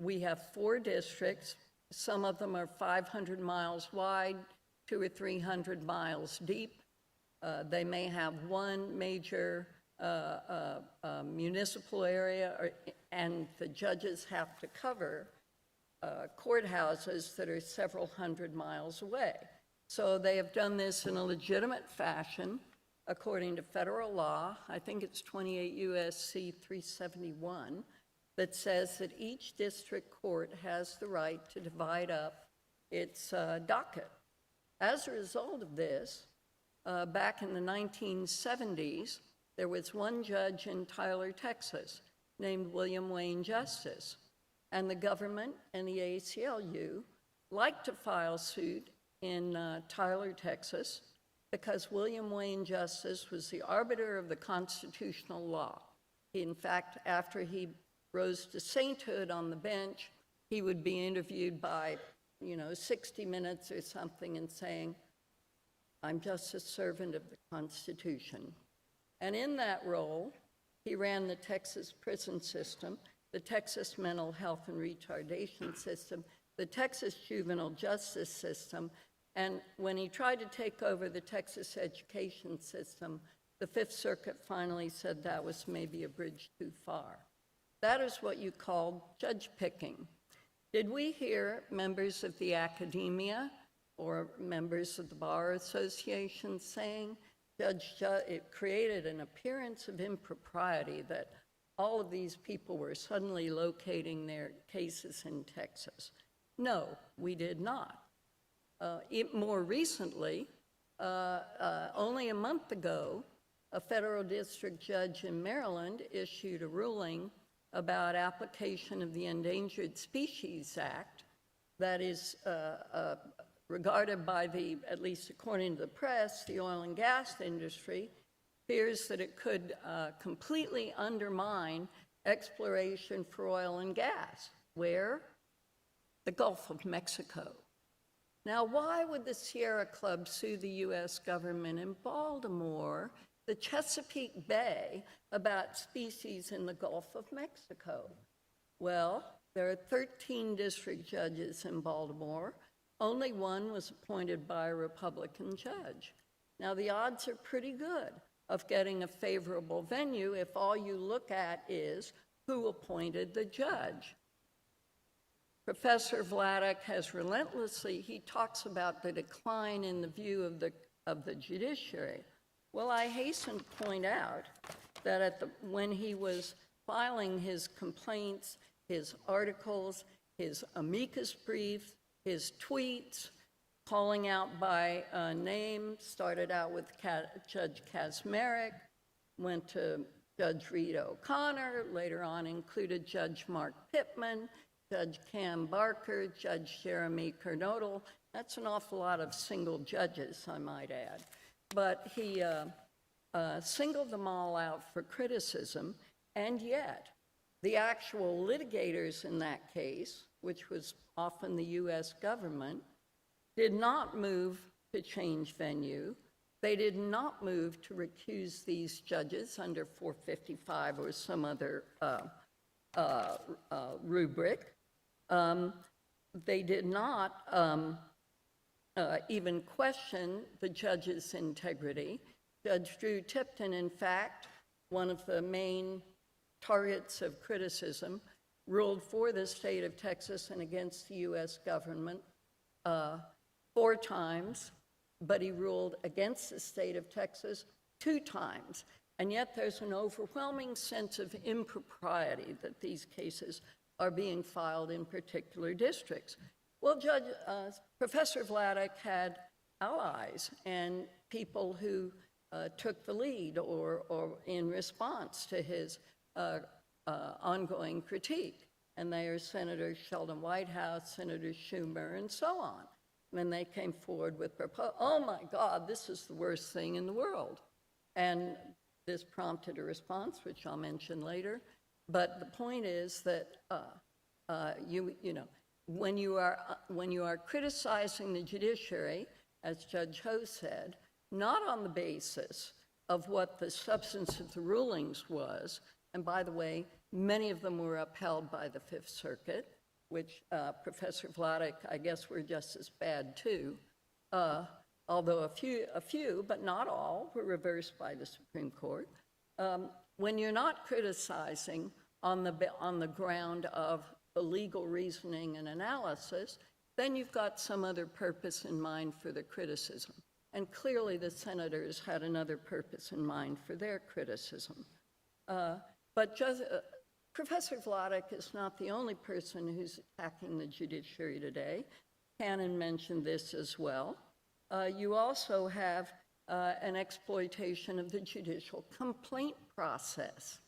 we have 4 districts. Some of them are 500 miles wide, 200 or 300 miles deep. They may have one major municipal area, and the judges have to cover courthouses that are several hundred miles away. So they have done this in a legitimate fashion, according to federal law. I think it's 28 U.S.C. 371, that says that each district court has the right to divide up its docket. As a result of this, back in the 1970s, there was one judge in Tyler, Texas, named William Wayne Justice, and the government and the ACLU liked to file suit in Tyler, Texas, because William Wayne Justice was the arbiter of the constitutional law. In fact, after he rose to sainthood on the bench, he would be interviewed by, 60 Minutes or something and saying, "I'm just a servant of the Constitution." And in that role, he ran the Texas prison system, the Texas mental health and retardation system, the Texas juvenile justice system, and when he tried to take over the Texas education system, the Fifth Circuit finally said that was maybe a bridge too far. That is what you call judge picking. Did we hear members of the academia or members of the Bar Association saying, it created an appearance of impropriety that all of these people were suddenly locating their cases in Texas. No, we did not. More recently, only a month ago, a federal district judge in Maryland issued a ruling about application of the Endangered Species Act that is regarded by the, at least according to the press, the oil and gas industry, fears that it could completely undermine exploration for oil and gas. Where? The Gulf of Mexico. Now, why would the Sierra Club sue the U.S. government in Baltimore, the Chesapeake Bay, about species in the Gulf of Mexico? Well, there are 13 district judges in Baltimore. Only one was appointed by a Republican judge. Now, the odds are pretty good of getting a favorable venue if all you look at is who appointed the judge. Professor Vladeck has relentlessly, he talks about the decline in the view of the judiciary. Well, I hasten to point out that when he was filing his complaints, his articles, his amicus brief, his tweets, calling out by name, started out with Judge Kaczmarek, went to Judge Reed O'Connor, later on included Judge Mark Pittman, Judge Cam Barker, Judge Jeremy Kernodle. That's an awful lot of single judges, I might add. But he singled them all out for criticism, and yet the actual litigators in that case, which was often the U.S. government, did not move to change venue. They did not move to recuse these judges under 455 or some other rubric. They did not even question the judge's integrity. Judge Drew Tipton, in fact, one of the main targets of criticism, ruled for the state of Texas and against the U.S. government 4 times, but he ruled against the state of Texas 2 times. And yet there's an overwhelming sense of impropriety that these cases are being filed in particular districts. Well, Professor Vladeck had allies and people who took the lead or in response to his ongoing critique. And they are Senator Sheldon Whitehouse, Senator Schumer, and so on. And they came forward with oh my God, this is the worst thing in the world. And this prompted a response, which I'll mention later. But the point is that when you are criticizing the judiciary, as Judge Ho said, not on the basis of what the substance of the rulings was, and by the way, many of them were upheld by the Fifth Circuit, which Professor Vladeck, I guess, were just as bad too, although a few, but not all, were reversed by the Supreme Court. When you're not criticizing on the ground of the legal reasoning and analysis, then you've got some other purpose in mind for the criticism. And clearly the senators had another purpose in mind for their criticism. But Professor Vladeck is not the only person who's attacking the judiciary today. Kannon mentioned this as well. You also have an exploitation of the judicial complaint process.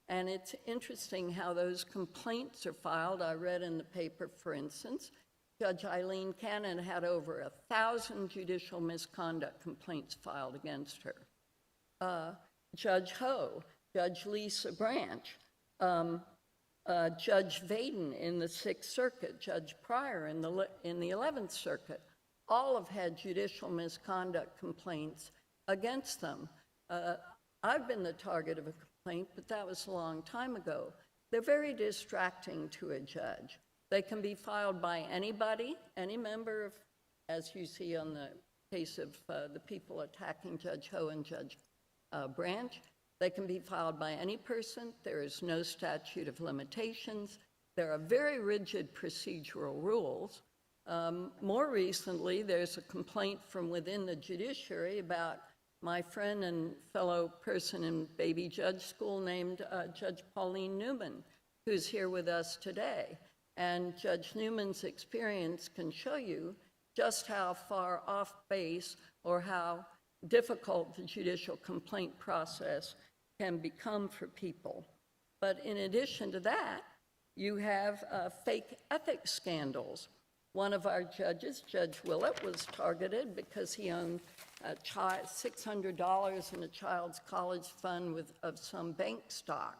And it's interesting how those complaints are filed. I read in the paper, for instance, Judge Eileen Kannon had over 1,000 judicial misconduct complaints filed against her. Judge Ho, Judge Lisa Branch, Judge Vaden in the Sixth Circuit, Judge Pryor in the 11th Circuit, all have had judicial misconduct complaints against them. I've been the target of a complaint, but that was a long time ago. They're very distracting to a judge. They can be filed by anybody, any member of, as you see on the case of the people attacking Judge Ho and Judge Branch. They can be filed by any person. There is no statute of limitations. There are very rigid procedural rules. More recently, there's a complaint from within the judiciary about my friend and fellow person in baby judge school named Judge Pauline Newman, who's here with us today. And Judge Newman's experience can show you just how far off base or how difficult the judicial complaint process can become for people. But in addition to that, you have fake ethics scandals. One of our judges, Judge Willett, was targeted because he owned $600 in a child's college fund of some bank stock.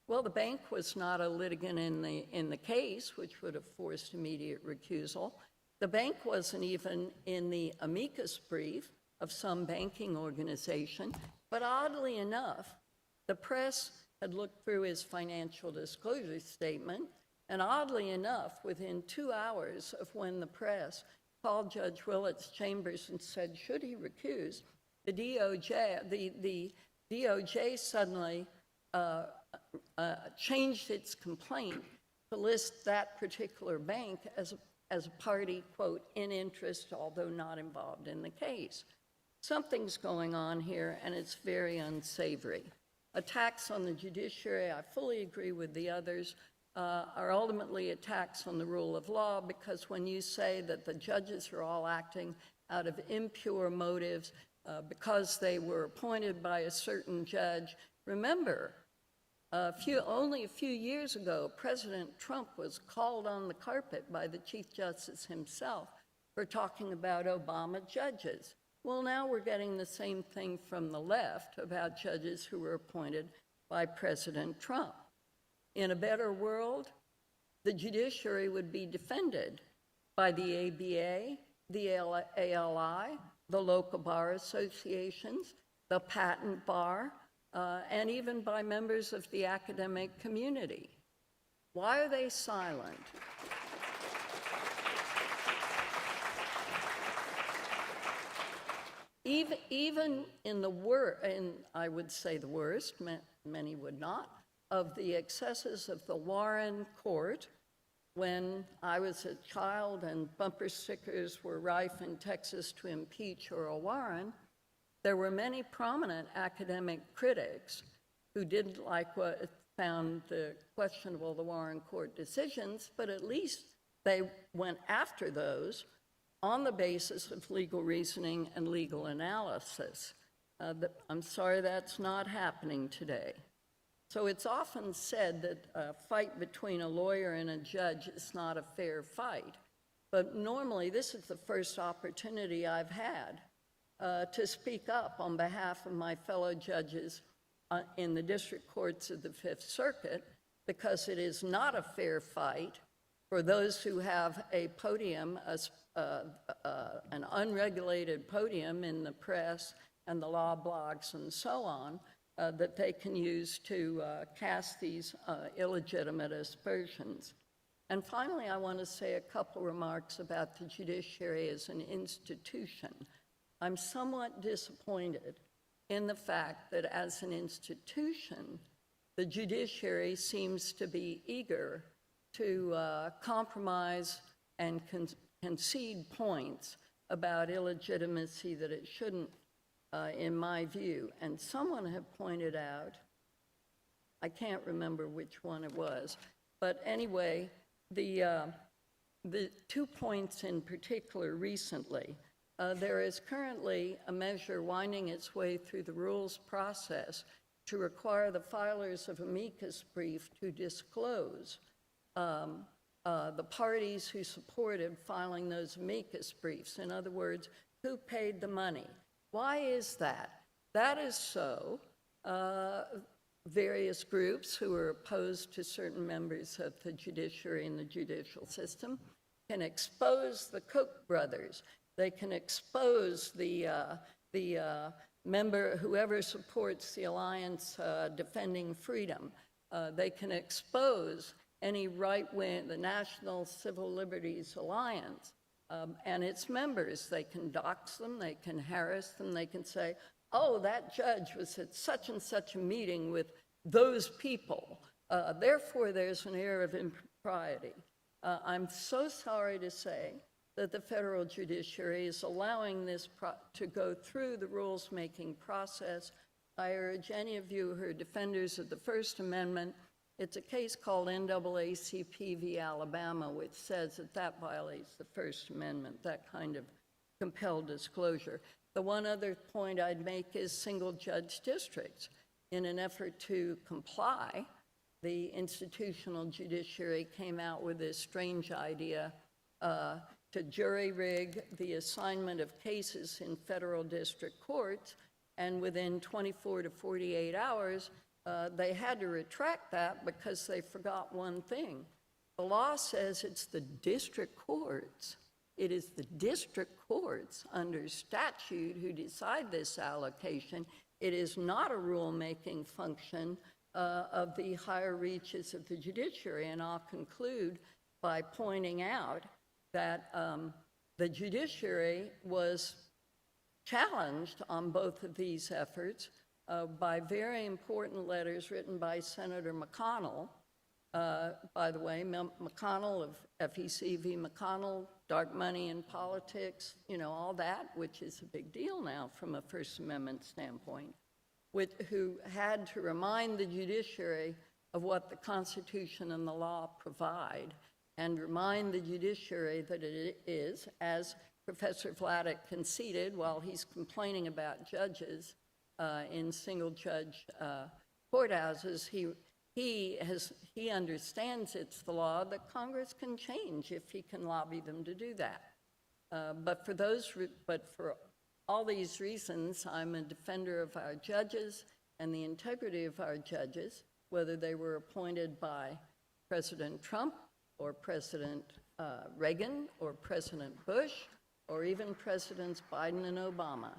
Well, the bank was not a litigant in the case, which would have forced immediate recusal. The bank wasn't even in the amicus brief of some banking organization, but oddly enough, the press had looked through his financial disclosure statement, and oddly enough, within 2 hours of when the press called Judge Willett's chambers and said, should he recuse, the DOJ suddenly changed its complaint to list that particular bank as a party, quote, in interest, although not involved in the case. Something's going on here, and it's very unsavory. Attacks on the judiciary, I fully agree with the others, are ultimately attacks on the rule of law, because when you say that the judges are all acting out of impure motives because they were appointed by a certain judge, remember, only a few years ago, President Trump was called on the carpet by the Chief Justice himself for talking about Obama judges. Well, now we're getting the same thing from the left about judges who were appointed by President Trump. In a better world, the judiciary would be defended by the ABA, the ALI, the local bar associations, the patent bar, and even by members of the academic community. Why are they silent? Even in the worst, and I would say the worst, many would not, of the excesses of the Warren court, when I was a child and bumper stickers were rife in Texas to impeach Earl Warren, there were many prominent academic critics who didn't like what found the questionable the Warren court decisions, but at least they went after those on the basis of legal reasoning and legal analysis. I'm sorry that's not happening today. So it's often said that a fight between a lawyer and a judge is not a fair fight. But normally, this is the first opportunity I've had to speak up on behalf of my fellow judges in the district courts of the Fifth Circuit, because it is not a fair fight for those who have a podium, an unregulated podium in the press and the law blogs and so on, that they can use to cast these illegitimate aspersions. And finally, I want to say a couple remarks about the judiciary as an institution. I'm somewhat disappointed in the fact that as an institution, the judiciary seems to be eager to compromise and concede points about illegitimacy that it shouldn't, in my view. And someone had pointed out, I can't remember which one it was, but anyway, the 2 points in particular recently. There is currently a measure winding its way through the rules process to require the filers of amicus brief to disclose the parties who supported filing those amicus briefs. In other words, who paid the money. Why is that? That is so various groups who are opposed to certain members of the judiciary and the judicial system can expose the Koch brothers. They can expose the member, whoever supports the Alliance Defending Freedom. They can expose any right-wing, the National Civil Liberties Alliance, and its members. They can dox them, they can harass them, they can say, oh, that judge was at such and such a meeting with those people. Therefore, there's an air of impropriety. I'm so sorry to say that the federal judiciary is allowing this to go through the rules-making process. I urge any of you who are defenders of the First Amendment, it's a case called NAACP v. Alabama, which says that that violates the First Amendment, that kind of compelled disclosure. The one other point I'd make is single-judge districts. In an effort to comply, the institutional judiciary came out with this strange idea to jury-rig the assignment of cases in federal district courts, and within 24 to 48 hours, they had to retract that because they forgot one thing. The law says it's the district courts. It is the district courts under statute who decide this allocation. It is not a rule-making function of the higher reaches of the judiciary. And I'll conclude by pointing out that the judiciary was challenged on both of these efforts by very important letters written by Senator McConnell. By the way, McConnell of FEC v. McConnell, dark money in politics, all that, which is a big deal now from a First Amendment standpoint, who had to remind the judiciary of what the Constitution and the law provide, and remind the judiciary that it is, as Professor Vladeck conceded while he's complaining about judges in single-judge courthouses, he understands it's the law that Congress can change if he can lobby them to do that. But for all these reasons, I'm a defender of our judges and the integrity of our judges, whether they were appointed by President Trump or President Reagan or President Bush or even Presidents Biden and Obama.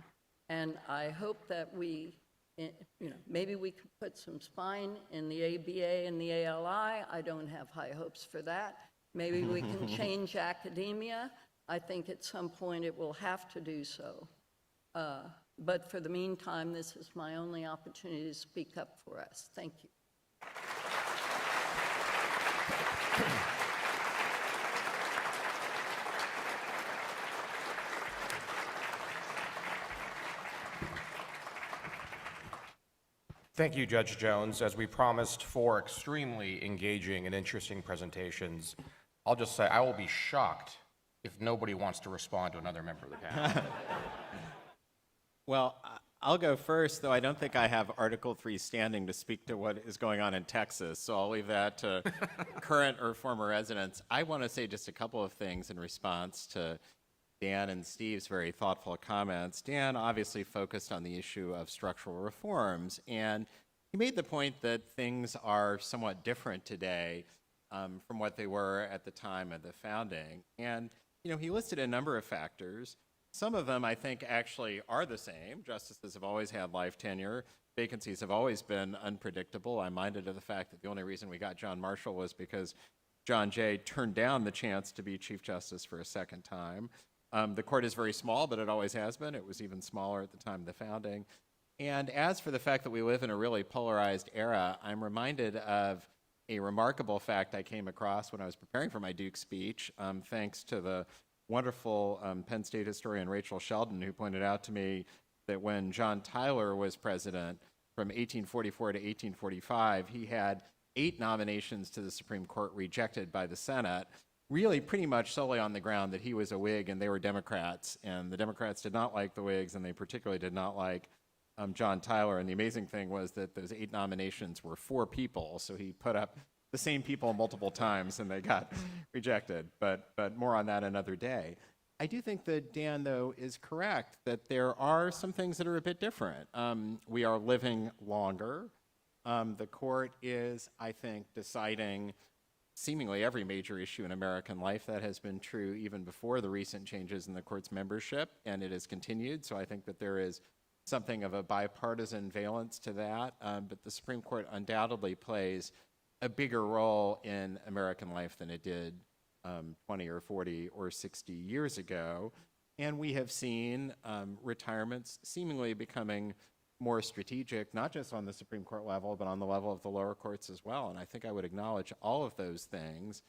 And I hope that maybe we could put some spine in the ABA and the ALI. I don't have high hopes for that. Maybe we can change academia. I think at some point it will have to do so. But for the meantime, this is my only opportunity to speak up for us. Thank you. Thank you, Judge Jones. As we promised 4 extremely engaging and interesting presentations, I'll just say I will be shocked if nobody wants to respond to another member of the panel. Well, I'll go first, though I don't think I have Article 3 standing to speak to what is going on in Texas, so I'll leave that to current or former residents. I want to say just a couple of things in response to Dan and Steve's very thoughtful comments. Dan obviously focused on the issue of structural reforms, and he made the point that things are somewhat different today from what they were at the time of the founding. And, he listed a number of factors. Some of them, I think, actually are the same. Justices have always had life tenure. Vacancies have always been unpredictable. I'm minded of the fact that the only reason we got John Marshall was because John Jay turned down the chance to be Chief Justice for a second time. The court is very small, but it always has been. It was even smaller at the time of the founding. And as for the fact that we live in a really polarized era, I'm reminded of a remarkable fact I came across when I was preparing for my Duke speech, thanks to the wonderful Penn State historian Rachel Sheldon, who pointed out to me that when John Tyler was president from 1844 to 1845, he had 8 nominations to the Supreme Court rejected by the Senate, really pretty much solely on the ground that he was a Whig and they were Democrats, and the Democrats did not like the Whigs, and they particularly did not like John Tyler. And the amazing thing was that those 8 nominations were 4 people, so he put up the same people multiple times and they got rejected, but more on that another day. I do think that Dan, though, is correct that there are some things that are a bit different. We are living longer. The court is, I think, deciding seemingly every major issue in American life. That has been true even before the recent changes in the court's membership, and it has continued. So I think that there is something of a bipartisan valence to that. But the Supreme Court undoubtedly plays a bigger role in American life than it did 20 or 40 or 60 years ago. And we have seen retirements seemingly becoming more strategic, not just on the Supreme Court level, but on the level of the lower courts as well. And I think I would acknowledge all of those things.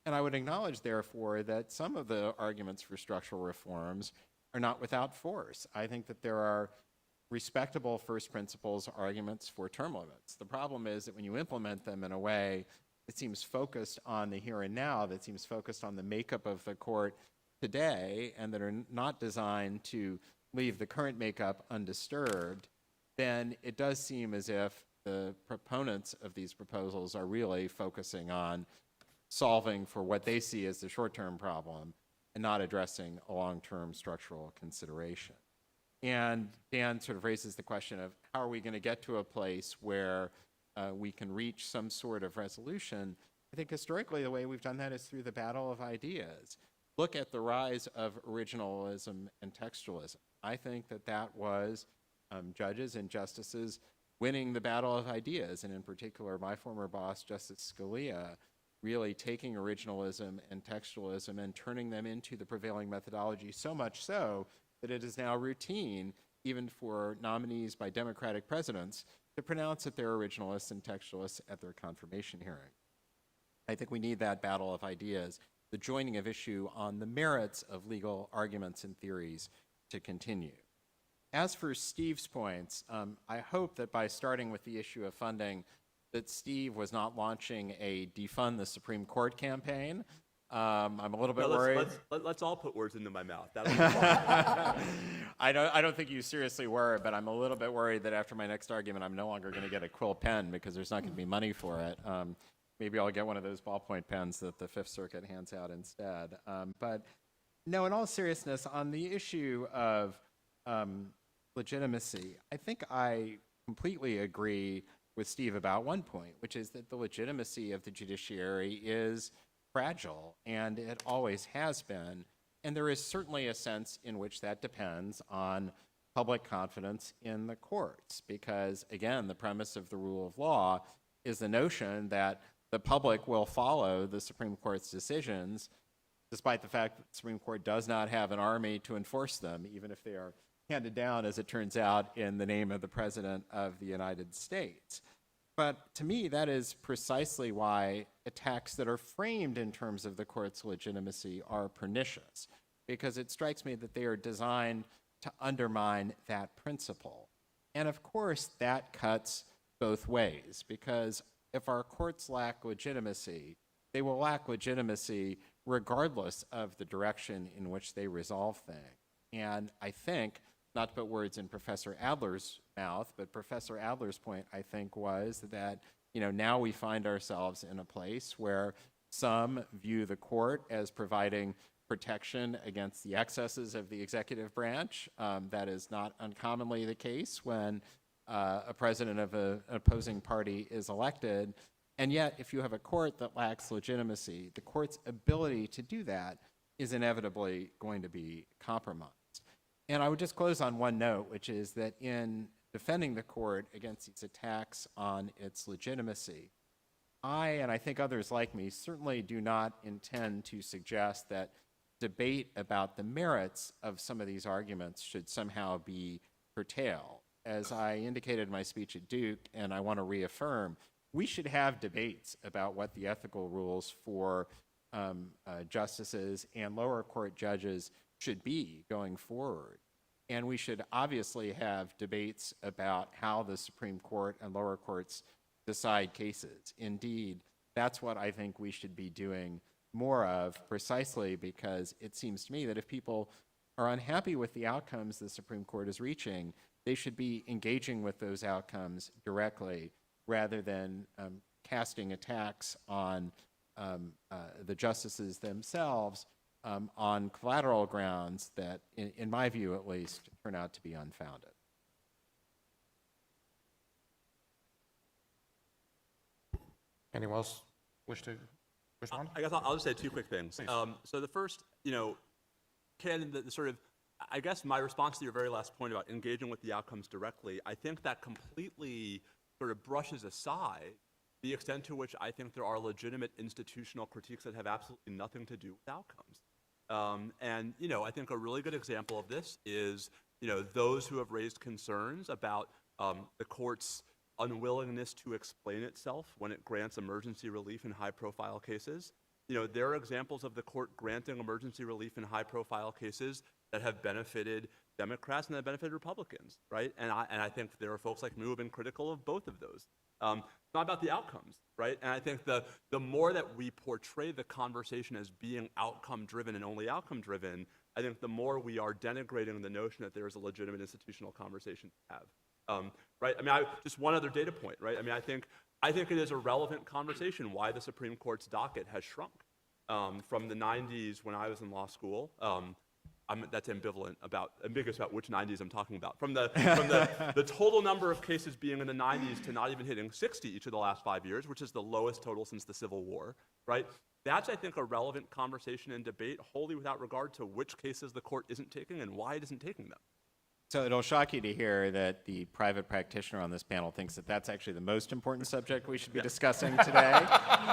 And I would acknowledge, therefore, that some of the arguments for structural reforms are not without force. I think that there are respectable first principles arguments for term limits. The problem is that when you implement them in a way that seems focused on the here and now, that seems focused on the makeup of the court today, and that are not designed to leave the current makeup undisturbed, then it does seem as if the proponents of these proposals are really focusing on solving for what they see as the short-term problem and not addressing a long-term structural consideration. And Dan sort of raises the question of how are we going to get to a place where we can reach some sort of resolution. I think historically the way we've done that is through the battle of ideas. Look at the rise of originalism and textualism. I think that that was judges and justices winning the battle of ideas, and in particular my former boss, Justice Scalia, really taking originalism and textualism and turning them into the prevailing methodology, so much so that it is now routine, even for nominees by Democratic presidents, to pronounce that they're originalists and textualists at their confirmation hearing. I think we need that battle of ideas, the joining of issue on the merits of legal arguments and theories to continue. As for Steve's points, I hope that by starting with the issue of funding, that Steve was not launching a defund the Supreme Court campaign. I'm a little bit worried. Let's all put words into my mouth. That'll be fun. I don't think you seriously were, but I'm a little bit worried that after my next argument, I'm no longer going to get a quill pen because there's not going to be money for it. Maybe I'll get one of those ballpoint pens that the Fifth Circuit hands out instead. But no, in all seriousness, on the issue of legitimacy, I think I completely agree with Steve about one point, which is that the legitimacy of the judiciary is fragile, and it always has been. And there is certainly a sense in which that depends on public confidence in the courts, because, again, the premise of the rule of law is the notion that the public will follow the Supreme Court's decisions, despite the fact that the Supreme Court does not have an army to enforce them, even if they are handed down, as it turns out, in the name of the President of the United States. But to me, that is precisely why attacks that are framed in terms of the court's legitimacy are pernicious, because it strikes me that they are designed to undermine that principle. And of course, that cuts both ways, because if our courts lack legitimacy, they will lack legitimacy regardless of the direction in which they resolve things. And I think, not to put words in Professor Adler's mouth, but Professor Adler's point, I think, was that, now we find ourselves in a place where some view the court as providing protection against the excesses of the executive branch. That is not uncommonly the case when a president of an opposing party is elected. And yet, if you have a court that lacks legitimacy, the court's ability to do that is inevitably going to be compromised. And I would just close on one note, which is that in defending the court against these attacks on its legitimacy, I, and I think others like me, certainly do not intend to suggest that debate about the merits of some of these arguments should somehow be curtailed. As I indicated in my speech at Duke, and I want to reaffirm, we should have debates about what the ethical rules for justices and lower court judges should be going forward. And we should obviously have debates about how the Supreme Court and lower courts decide cases. Indeed, that's what I think we should be doing more of, precisely because it seems to me that if people are unhappy with the outcomes the Supreme Court is reaching, they should be engaging with those outcomes directly rather than casting attacks on the justices themselves on collateral grounds that, in my view at least, turn out to be unfounded. Anyone else wish to respond? I guess I'll just say two quick things. So the first, Kannon, the sort of, I guess my response to your very last point about engaging with the outcomes directly, I think that completely sort of brushes aside the extent to which I think there are legitimate institutional critiques that have absolutely nothing to do with outcomes. And I think a really good example of this is, those who have raised concerns about the court's unwillingness to explain itself when it grants emergency relief in high-profile cases. there are examples of the court granting emergency relief in high-profile cases that have benefited Democrats and that have benefited Republicans, right? And I think there are folks like me who have been critical of both of those. It's not about the outcomes, right? And I think the more that we portray the conversation as being outcome-driven and only outcome-driven, I think the more we are denigrating the notion that there is a legitimate institutional conversation to have, right? I mean, just one other data point, right? I mean, I think it is a relevant conversation why the Supreme Court's docket has shrunk from the 90s when I was in law school. That's ambiguous about which 90s I'm talking about. From the total number of cases being in the 90s to not even hitting 60 each of the last 5 years, which is the lowest total since the Civil War, right? That's, I think, a relevant conversation and debate wholly without regard to which cases the court isn't taking and why it isn't taking them. So it'll shock you to hear that the private practitioner on this panel thinks that that's actually the most important subject we should be discussing today.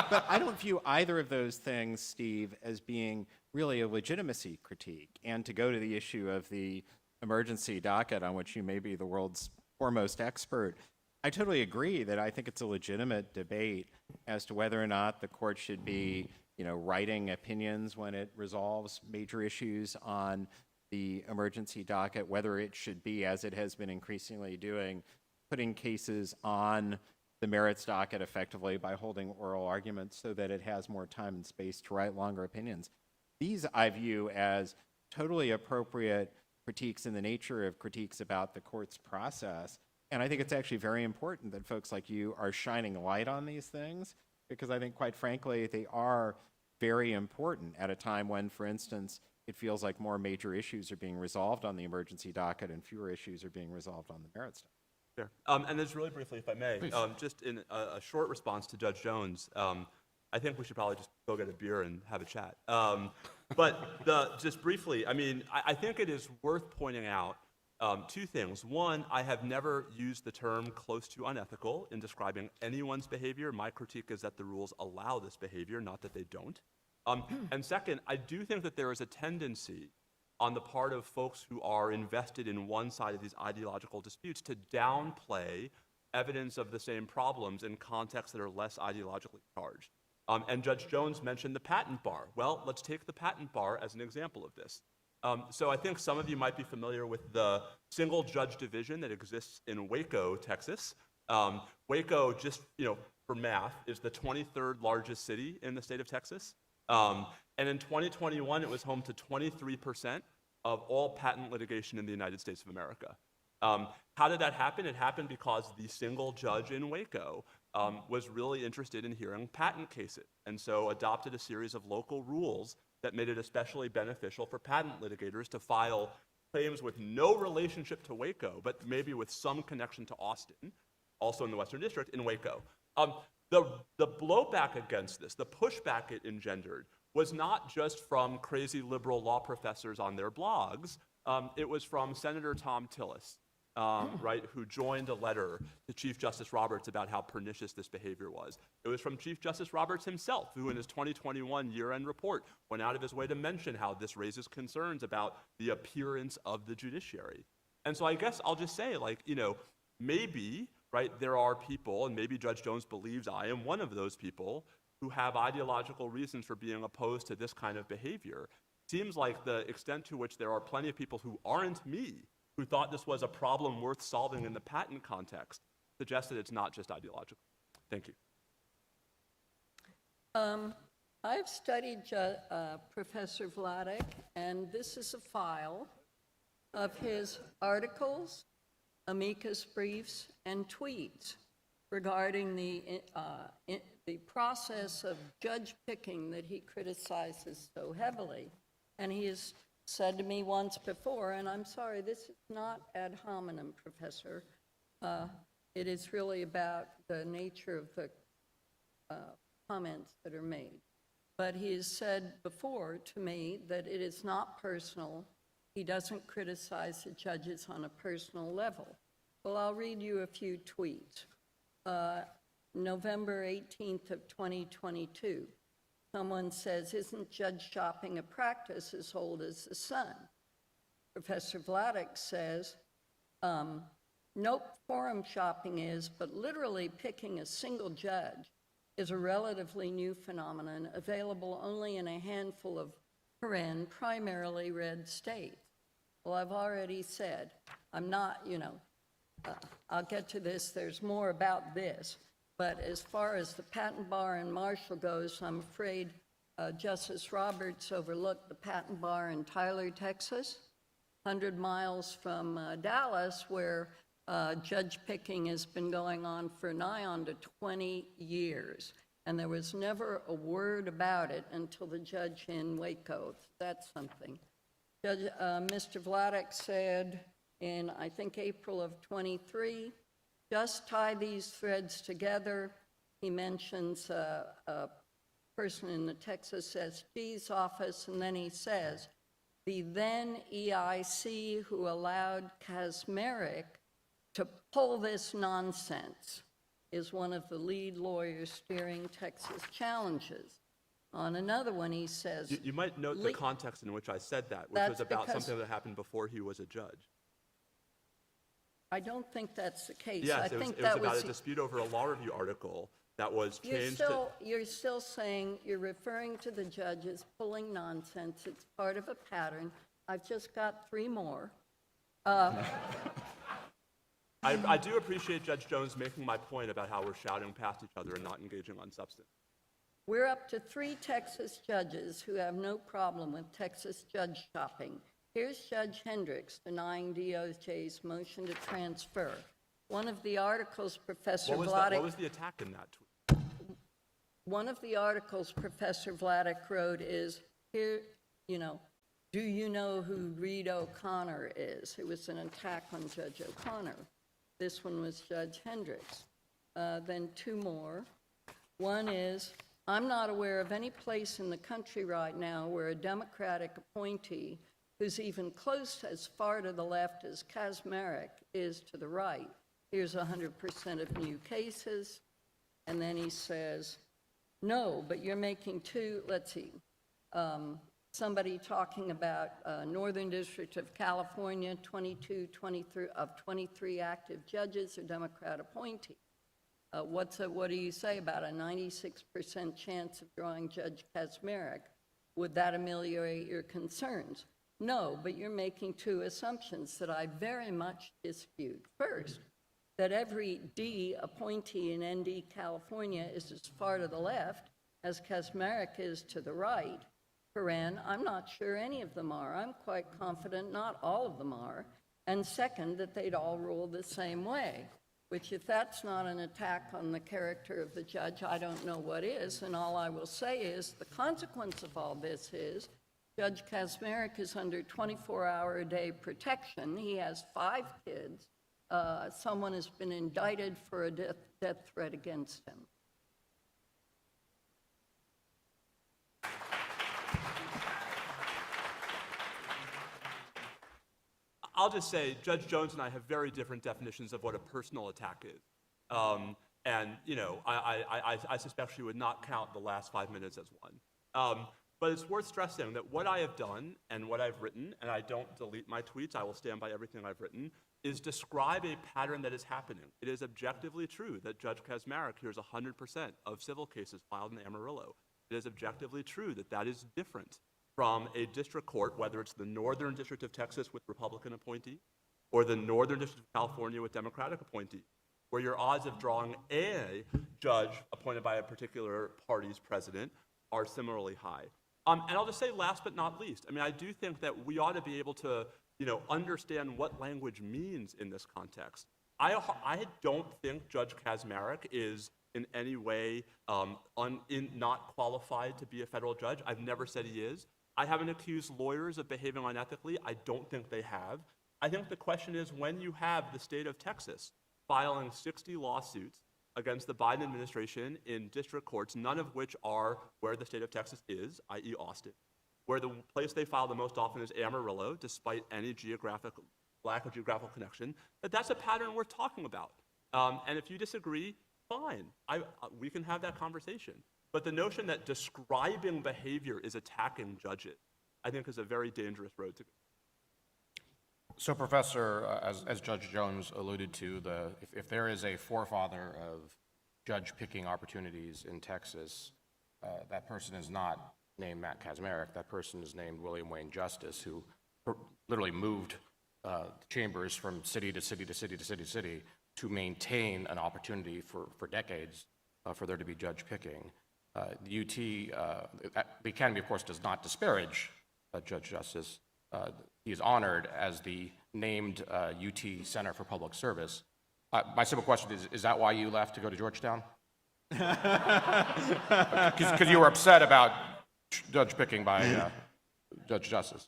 But I don't view either of those things, Steve, as being really a legitimacy critique. And to go to the issue of the emergency docket, on which you may be the world's foremost expert, I totally agree that I think it's a legitimate debate as to whether or not the court should be, writing opinions when it resolves major issues on the emergency docket, whether it should be, as it has been increasingly doing, putting cases on the merits docket effectively by holding oral arguments so that it has more time and space to write longer opinions. These I view as totally appropriate critiques in the nature of critiques about the court's process. And I think it's actually very important that folks like you are shining light on these things, because I think, quite frankly, they are very important at a time when, for instance, it feels like more major issues are being resolved on the emergency docket and fewer issues are being resolved on the merits docket. Sure. And just really briefly, if I may, just in a short response to Judge Jones, I think we should probably just go get a beer and have a chat. But just briefly, I mean, I think it is worth pointing out two things. One, I have never used the term close to unethical in describing anyone's behavior. My critique is that the rules allow this behavior, not that they don't. And second, I do think that there is a tendency on the part of folks who are invested in one side of these ideological disputes to downplay evidence of the same problems in contexts that are less ideologically charged. And Judge Jones mentioned the patent bar. Well, let's take the patent bar as an example of this. So I think some of you might be familiar with the single judge division that exists in Waco, Texas. Waco, just for math, is the 23rd largest city in the state of Texas. And in 2021, it was home to 23% of all patent litigation in the United States of America. How did that happen? It happened because the single judge in Waco was really interested in hearing patent cases, and so adopted a series of local rules that made it especially beneficial for patent litigators to file claims with no relationship to Waco, but maybe with some connection to Austin, also in the Western District, in Waco. The blowback against this, the pushback it engendered, was not just from crazy liberal law professors on their blogs. It was from Senator Tom Tillis, right, who joined a letter to Chief Justice Roberts about how pernicious this behavior was. It was from Chief Justice Roberts himself, who in his 2021 year-end report went out of his way to mention how this raises concerns about the appearance of the judiciary. And so I guess I'll just say, maybe, right, there are people, and maybe Judge Jones believes I am one of those people, who have ideological reasons for being opposed to this kind of behavior. Seems like the extent to which there are plenty of people who aren't me, who thought this was a problem worth solving in the patent context, suggests that it's not just ideological. Thank you. I've studied Professor Vladeck, and this is a file of his articles, amicus briefs, and tweets regarding the process of judge picking that he criticizes so heavily. And he has said to me once before, and I'm sorry, this is not ad hominem, Professor. It is really about the nature of the comments that are made. But he has said before to me that it is not personal. He doesn't criticize the judges on a personal level. Well, I'll read you a few tweets. November 18th of 2022. Someone says, isn't judge shopping a practice as old as the sun? Professor Vladeck says, nope, forum shopping is, but literally picking a single judge is a relatively new phenomenon available only in a handful of primarily red states. Well, I've already said, I'm not, I'll get to this, there's more about this, but as far as the patent bar in Marshall goes, I'm afraid Justice Roberts overlooked the patent bar in Tyler, Texas, 100 miles from Dallas, where judge picking has been going on for nigh on to 20 years. And there was never a word about it until the judge in Waco. That's something. Mr. Vladeck said in, I think, April of 23, just tie these threads together. He mentions a person in the Texas SG's office, and then he says, the then EIC who allowed Kaczmarek to pull this nonsense is one of the lead lawyers steering Texas challenges. On another one, he says... You might note the context in which I said that, which was about something that happened before he was a judge. I don't think that's the case. Yes, I it think was that about a dispute over a law review article that was changed You're still saying, you're referring to the judge as pulling nonsense. It's part of a pattern. I've just got 3 more. I do appreciate Judge Jones making my point about how we're shouting past each other and not engaging on substance. We're up to 3 Texas judges who have no problem with Texas judge shopping. Here's Judge Hendricks denying DOJ's motion to transfer. One of the articles Professor Vladeck... What was the attack in that tweet? One of the articles Professor Vladeck wrote is, here, do you know who Reed O'Connor is? It was an attack on Judge O'Connor. This one was Judge Hendricks. Then 2 more. One is, I'm not aware of any place in the country right now where a Democratic appointee who's even close as far to the left as Kaczmarek is to the right. Here's 100% of new cases. And then he says, no, but you're making 2, let's see, somebody talking about Northern District of California, 23 active judges are Democrat appointees. What do you say about a 96% chance of drawing Judge Kaczmarek? Would that ameliorate your concerns? No, but you're making 2 assumptions that I very much dispute. First, that every D appointee in ND California is as far to the left as Kaczmarek is to the right. I'm not sure any of them are. I'm quite confident not all of them are. And second, that they'd all rule the same way, which if that's not an attack on the character of the judge, I don't know what is. And all I will say is the consequence of all this is Judge Kaczmarek is under 24-hour-a-day protection. He has 5 kids. Someone has been indicted for a death threat against him. I'll just say Judge Jones and I have very different definitions of what a personal attack is. And, I suspect she would not count the last 5 minutes as one. But it's worth stressing that what I have done and what I've written, and I don't delete my tweets, I will stand by everything I've written, is describe a pattern that is happening. It is objectively true that Judge Kaczmarek hears 100% of civil cases filed in Amarillo. It is objectively true that that is different from a district court, whether it's the Northern District of Texas with Republican appointee or the Northern District of California with Democratic appointee, where your odds of drawing a judge appointed by a particular party's president are similarly high. And I'll just say last but not least, I do think that we ought to be able to, understand what language means in this context. I don't think Judge Kaczmarek is in any way not qualified to be a federal judge. I've never said he is. I haven't accused lawyers of behaving unethically. I don't think they have. I think the question is when you have the state of Texas filing 60 lawsuits against the Biden administration in district courts, none of which are where the state of Texas is, i.e. Austin, where the place they file the most often is Amarillo, despite any lack of geographical connection, that's a pattern worth talking about. And if you disagree, fine. We can have that conversation. But the notion that describing behavior is attacking judges, I think is a very dangerous road to go. So, Professor, as Judge Jones alluded to, if there is a forefather of judge-picking opportunities in Texas, that person is not named Matt Kaczmarek. That person is named William Wayne Justice, who literally moved chambers from city to city to city to city to city to maintain an opportunity for decades for there to be judge-picking. The the Academy, of course, does not disparage Judge Justice. He is honored as the named UT Center for Public Service. My simple question is that why you left to go to Georgetown? Because you were upset about judge picking by Judge Justice.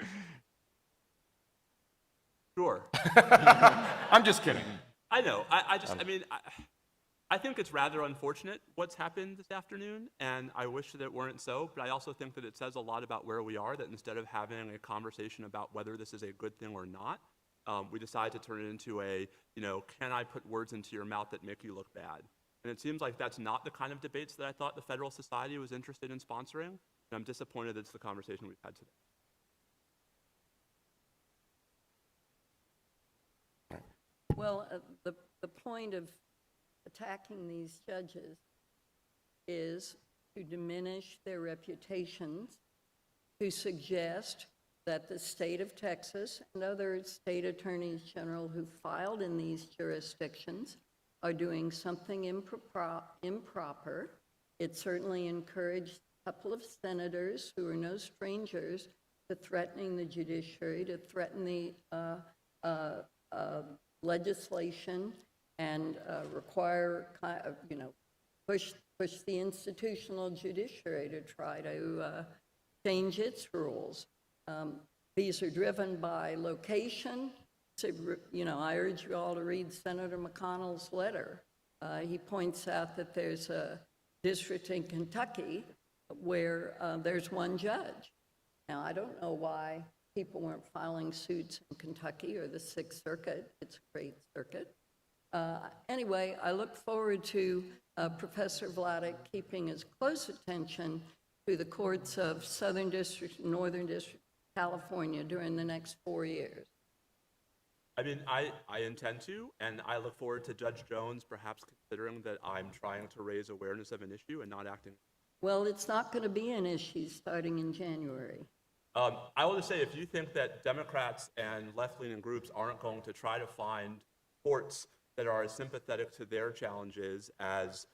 Sure. I'm just kidding. I know. I mean, I think it's rather unfortunate what's happened this afternoon, and I wish that it weren't so, but I also think that it says a lot about where we are, that instead of having a conversation about whether this is a good thing or not, we decided to turn it into a, can I put words into your mouth that make you look bad? And it seems like that's not the kind of debates that I thought the Federalist Society was interested in sponsoring, and I'm disappointed that it's the conversation we've had today. Well, the point of attacking these judges is to diminish their reputations, to suggest that the state of Texas and other state attorneys general who filed in these jurisdictions are doing something improper. It certainly encouraged a couple of senators who are no strangers to threatening the judiciary, to threaten the legislation and require, push the institutional judiciary to try to change its rules. These are driven by location. So, I urge you all to read Senator McConnell's letter. He points out that there's a district in Kentucky where there's one judge. Now, I don't know why people weren't filing suits in Kentucky or the Sixth Circuit. It's a great circuit. Anyway, I look forward to Professor Vladeck keeping his close attention to the courts of Southern District and Northern District of California during the next 4 years. I mean, I intend to, and I look forward to Judge Jones perhaps considering that I'm trying to raise awareness of an issue and not acting. Well, it's not going to be an issue starting in January. I will just say, if you think that Democrats and left-leaning groups aren't going to try to find courts that are as sympathetic to their challenges as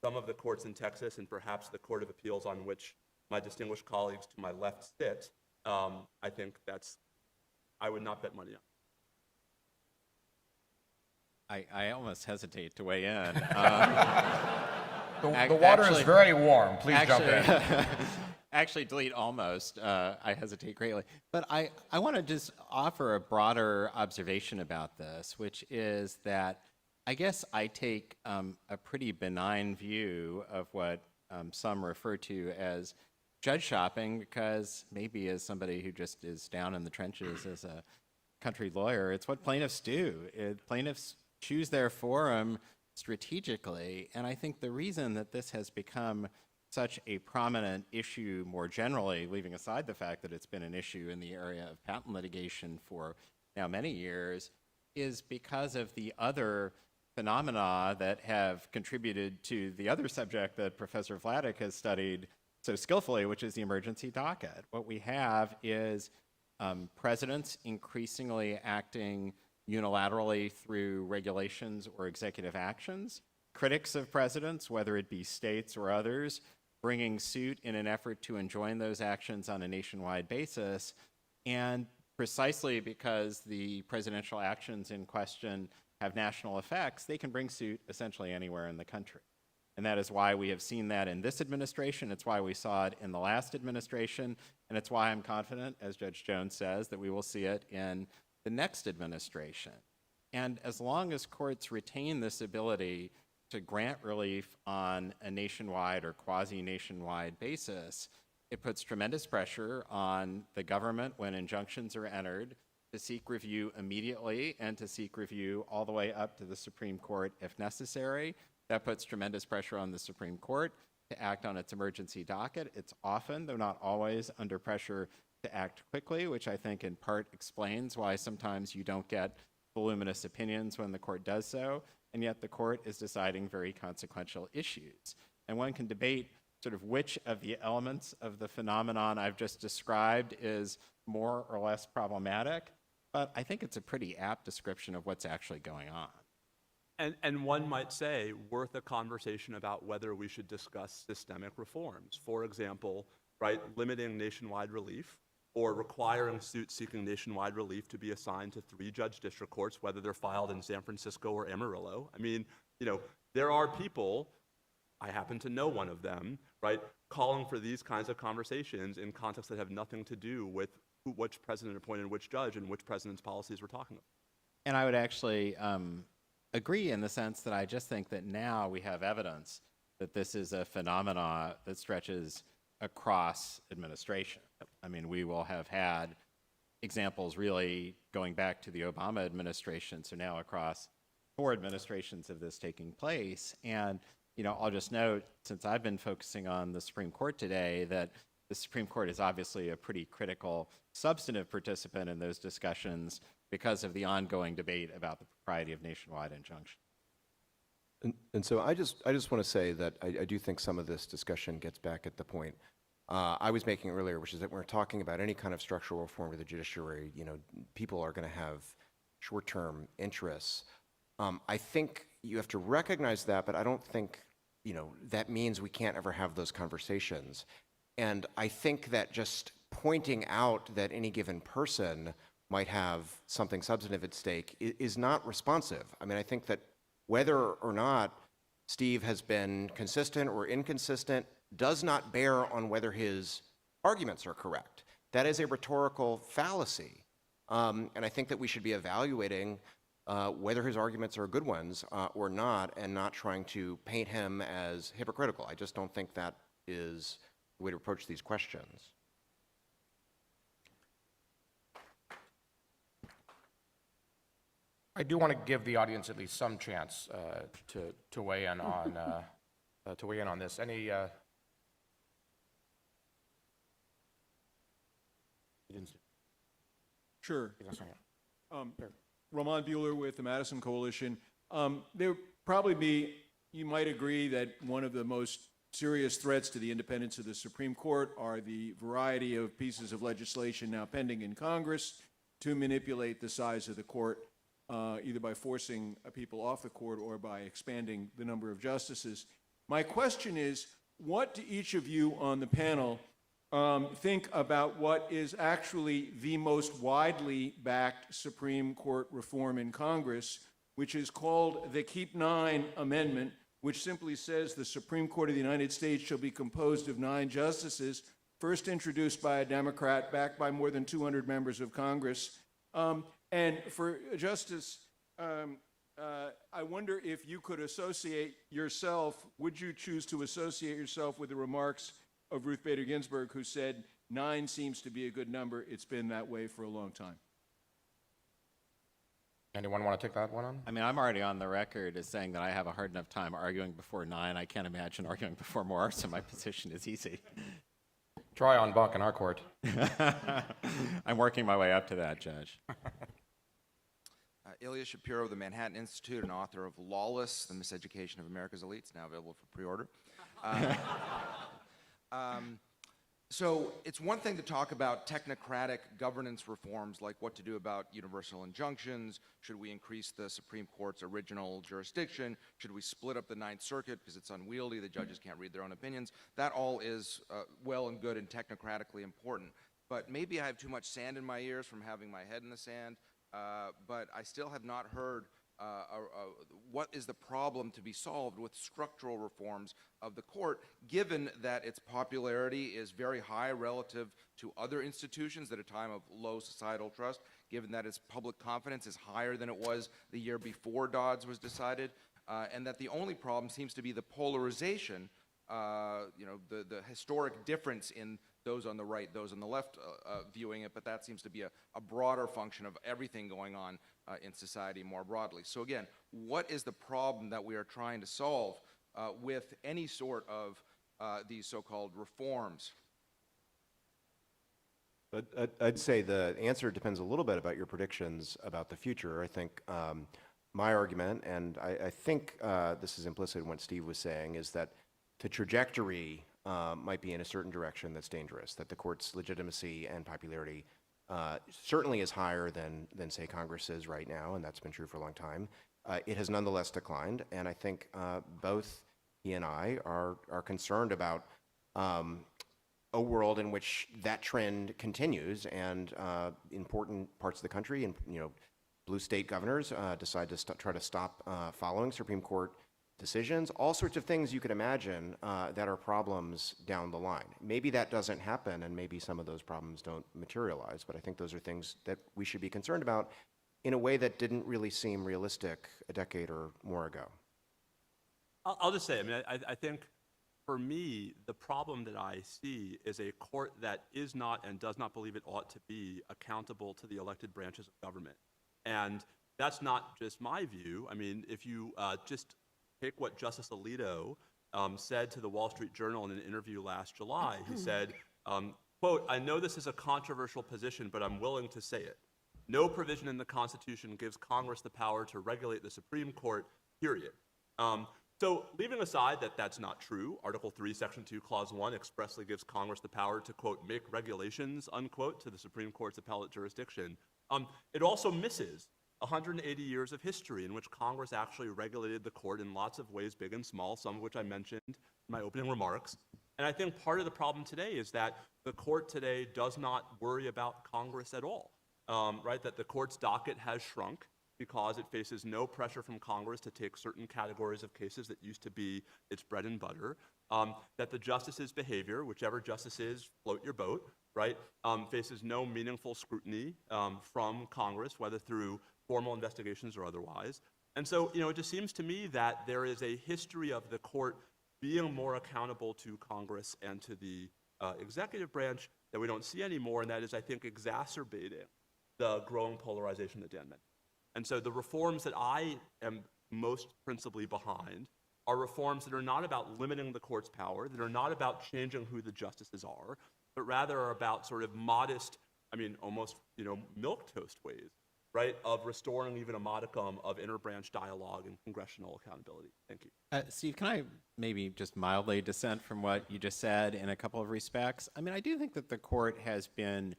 some of the courts in Texas and perhaps the Court of Appeals on which my distinguished colleagues to my left sit, I think I would not bet money on. I almost hesitate to weigh in. The water is very warm. Please jump in. Actually, delete almost. I hesitate greatly. But I want to just offer a broader observation about this, which is that I guess I take a pretty benign view of what some refer to as judge shopping, because maybe as somebody who just is down in the trenches as a country lawyer, it's what plaintiffs do. Plaintiffs choose their forum strategically, and I think the reason that this has become such a prominent issue more generally, leaving aside the fact that it's been an issue in the area of patent litigation for now many years, is because of the other phenomena that have contributed to the other subject that Professor Vladeck has studied so skillfully, which is the emergency docket. What we have is presidents increasingly acting unilaterally through regulations or executive actions, critics of presidents, whether it be states or others, bringing suit in an effort to enjoin those actions on a nationwide basis, and precisely because the presidential actions in question have national effects, they can bring suit essentially anywhere in the country. And that is why we have seen that in this administration, it's why we saw it in the last administration, and it's why I'm confident, as Judge Jones says, that we will see it in the next administration. And as long as courts retain this ability to grant relief on a nationwide or quasi-nationwide basis, it puts tremendous pressure on the government when injunctions are entered to seek review immediately and to seek review all the way up to the Supreme Court if necessary. That puts tremendous pressure on the Supreme Court to act on its emergency docket. It's often, though not always, under pressure to act quickly, which I think in part explains why sometimes you don't get voluminous opinions when the court does so. and yet the court is deciding very consequential issues. And one can debate sort of which of the elements of the phenomenon I've just described is more or less problematic, but I think it's a pretty apt description of what's actually going on. And one might say, worth a conversation about whether we should discuss systemic reforms. For example, right, limiting nationwide relief or requiring suits seeking nationwide relief to be assigned to 3-judge district courts, whether they're filed in San Francisco or Amarillo. I mean, there are people, I happen to know one of them, right, calling for these kinds of conversations in contexts that have nothing to do with which president appointed which judge and which president's policies we're talking about. And I would actually agree in the sense that I just think that now we have evidence that this is a phenomena that stretches across administration. I mean, we will have had examples really going back to the Obama administration, so now across 4 administrations of this taking place. And, I'll just note, since I've been focusing on the Supreme Court today, that the Supreme Court is obviously a pretty critical substantive participant in those discussions because of the ongoing debate about the propriety of nationwide injunction. And so I just want to say that I do think some of this discussion gets back at the point I was making earlier, which is that when we're talking about any kind of structural reform to the judiciary, people are going to have short-term interests. I think you have to recognize that, but I don't think, that means we can't ever have those conversations. And I think that just pointing out that any given person might have something substantive at stake is not responsive. I mean, I think that whether or not Steve has been consistent or inconsistent does not bear on whether his arguments are correct. That is a rhetorical fallacy. And I think that we should be evaluating whether his arguments are good ones or not, and not trying to paint him as hypocritical. I just don't think that is the way to approach these questions. I do want to give the audience at least some chance to weigh in on this. Any? Sure. Roman Buehler with the Madison Coalition. There probably be, you might agree that one of the most serious threats to the independence of the Supreme Court are the variety of pieces of legislation now pending in Congress to manipulate the size of the court, either by forcing people off the court or by expanding the number of justices. My question is, what do each of you on the panel think about what is actually the most widely backed Supreme Court reform in Congress, which is called the Keep 9 Amendment, which simply says the Supreme Court of the United States shall be composed of 9 justices, first introduced by a Democrat, backed by more than 200 members of Congress. And for Justice, I wonder if you could associate yourself, would you choose to associate yourself with the remarks of Ruth Bader Ginsburg, who said 9 seems to be a good number. It's been that way for a long time. Anyone want to take that one on? I mean, I'm already on the record as saying that I have a hard enough time arguing before 9. I can't imagine arguing before more, so my position is easy. Try en banc in our court. I'm working my way up to that, Judge. Ilya Shapiro of the Manhattan Institute and author of Lawless, The Miseducation of America's Elites, now available for pre-order. So it's one thing to talk about technocratic governance reforms, like what to do about universal injunctions. Should we increase the Supreme Court's original jurisdiction? Should we split up the Ninth Circuit because it's unwieldy, the judges can't read their own opinions? That all is well and good and technocratically important. But maybe I have too much sand in my ears from having my head in the sand, but I still have not heard what is the problem to be solved with structural reforms of the court, given that its popularity is very high relative to other institutions at a time of low societal trust, given that its public confidence is higher than it was the year before Dodds was decided, and that the only problem seems to be the polarization, the historic difference in those on the right, those on the left viewing it, but that seems to be a broader function of everything going on in society more broadly. So again, what is the problem that we are trying to solve with any sort of these so-called reforms? I'd say the answer depends a little bit about your predictions about the future. I think my argument, and I think this is implicit in what Steve was saying, is that the trajectory might be in a certain direction that's dangerous, that the court's legitimacy and popularity certainly is higher than say, Congress is right now, and that's been true for a long time. It has nonetheless declined, and I think both he and I are concerned about a world in which that trend continues, and important parts of the country, and blue state governors decide to try to stop following Supreme Court decisions, all sorts of things you could imagine that are problems down the line. Maybe that doesn't happen, and maybe some of those problems don't materialize, but I think those are things that we should be concerned about in a way that didn't really seem realistic a decade or more ago. I'll just say, I mean, I think for me, the problem that I see is a court that is not and does not believe it ought to be accountable to the elected branches of government. And that's not just my view. I mean, if you just take what Justice Alito said to the Wall Street Journal in an interview last July, he said, quote, "I know this is a controversial position, but I'm willing to say it. No provision in the Constitution gives Congress the power to regulate the Supreme Court, period." So leaving aside that that's not true, Article 3, Section 2, Clause 1 expressly gives Congress the power to, quote, "make regulations," unquote, to the Supreme Court's appellate jurisdiction. It also misses 180 years of history in which Congress actually regulated the court in lots of ways, big and small, some of which I mentioned in my opening remarks. And I think part of the problem today is that the court today does not worry about Congress at all, right? That the court's docket has shrunk because it faces no pressure from Congress to take certain categories of cases that used to be its bread and butter, that the justices' behavior, whichever justice is, float your boat, right, faces no meaningful scrutiny from Congress, whether through formal investigations or otherwise. And so, it just seems to me that there is a history of the court being more accountable to Congress and to the executive branch that we don't see anymore, and that is, I think, exacerbating the growing polarization that Dan mentioned. And so the reforms that I am most principally behind are reforms that are not about limiting the court's power, that are not about changing who the justices are, but rather are about sort of modest, I mean, almost, milquetoast ways, right, of restoring even a modicum of interbranch dialogue and congressional accountability. Thank you. Steve, can I maybe just mildly dissent from what you just said in a couple of respects? I mean, I do think that the court has been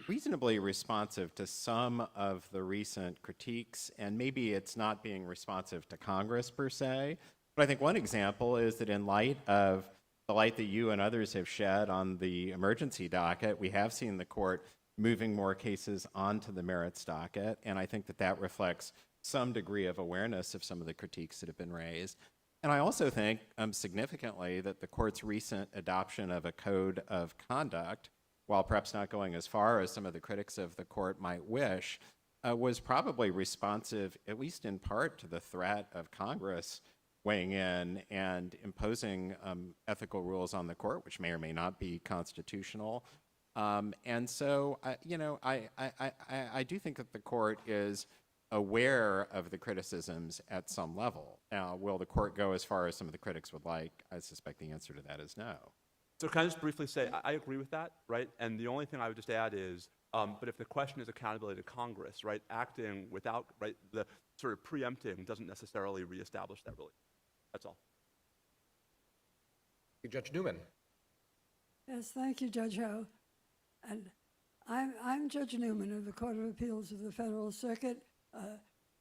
reasonably responsive to some of the recent critiques, and maybe it's not being responsive to Congress per se. But I think one example is that in light of the light that you and others have shed on the emergency docket, we have seen the court moving more cases onto the merits docket, and I think that that reflects some degree of awareness of some of the critiques that have been raised. And I also think, significantly, that the court's recent adoption of a code of conduct, while perhaps not going as far as some of the critics of the court might wish, was probably responsive, at least in part, to the threat of Congress weighing in and imposing ethical rules on the court, which may or may not be constitutional. And so, I do think that the court is aware of the criticisms at some level. Now, will the court go as far as some of the critics would like? I suspect the answer to that is no. So can I just briefly say, I agree with that, right? And the only thing I would just add is, but if the question is accountability to Congress, right, acting without, right, the sort of preempting doesn't necessarily reestablish that really. That's all. Judge Newman. Yes, thank you, Judge Ho. And I'm Judge Newman of the Court of Appeals of the Federal Circuit.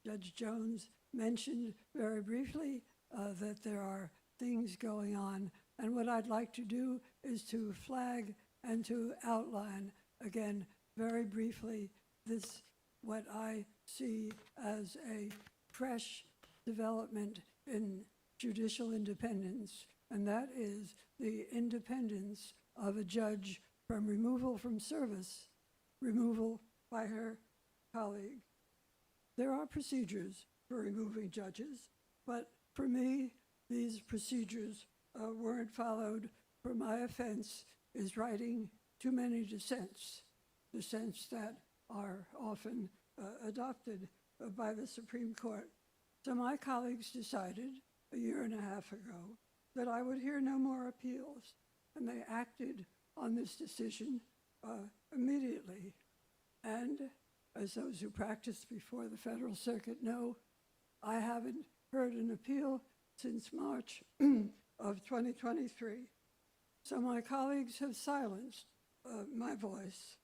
Judge Jones mentioned very briefly that there are things going on, and what I'd like to do is to flag and to outline again very briefly this, what I see as a fresh development in judicial independence, and that is the independence of a judge from removal from service, removal by her colleague. There are procedures for removing judges, but for me, these procedures weren't followed. For my offense is writing too many dissents that are often adopted by the Supreme Court. So my colleagues decided a year and a half ago that I would hear no more appeals, and they acted on this decision immediately. And as those who practiced before the Federal Circuit know, I haven't heard an appeal since March of 2023. So my colleagues have silenced my voice.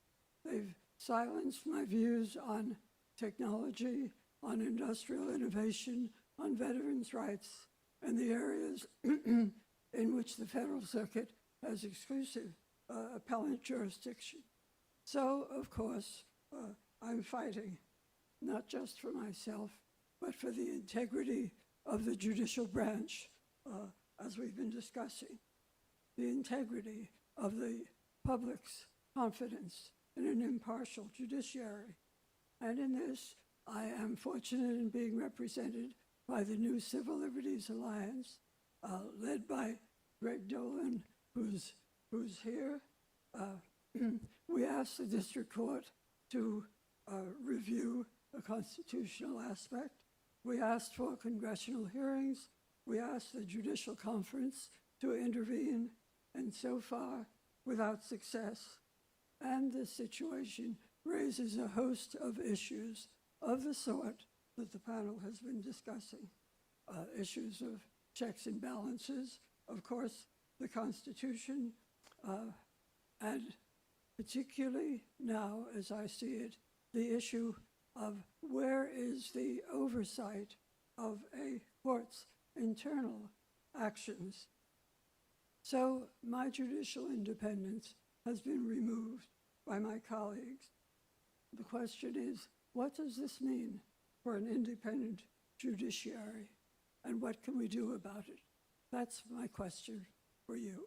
They've silenced my views on technology, on industrial innovation, on veterans' rights, and the areas in which the Federal Circuit has exclusive appellate jurisdiction. So, of course, I'm fighting, not just for myself, but for the integrity of the judicial branch, as we've been discussing, the integrity of the public's confidence in an impartial judiciary. And in this, I am fortunate in being represented by the new Civil Liberties Alliance, led by Greg Dolan, who's here. We asked the district court to review the constitutional aspect. We asked for congressional hearings. We asked the Judicial Conference to intervene, and so far, without success. And this situation raises a host of issues of the sort that the panel has been discussing. Issues of checks and balances, of course, the Constitution, and particularly now, as I see it, the issue of where is the oversight of a court's internal actions. So my judicial independence has been removed by my colleagues. The question is, what does this mean for an independent judiciary, and what can we do about it? That's my question for you.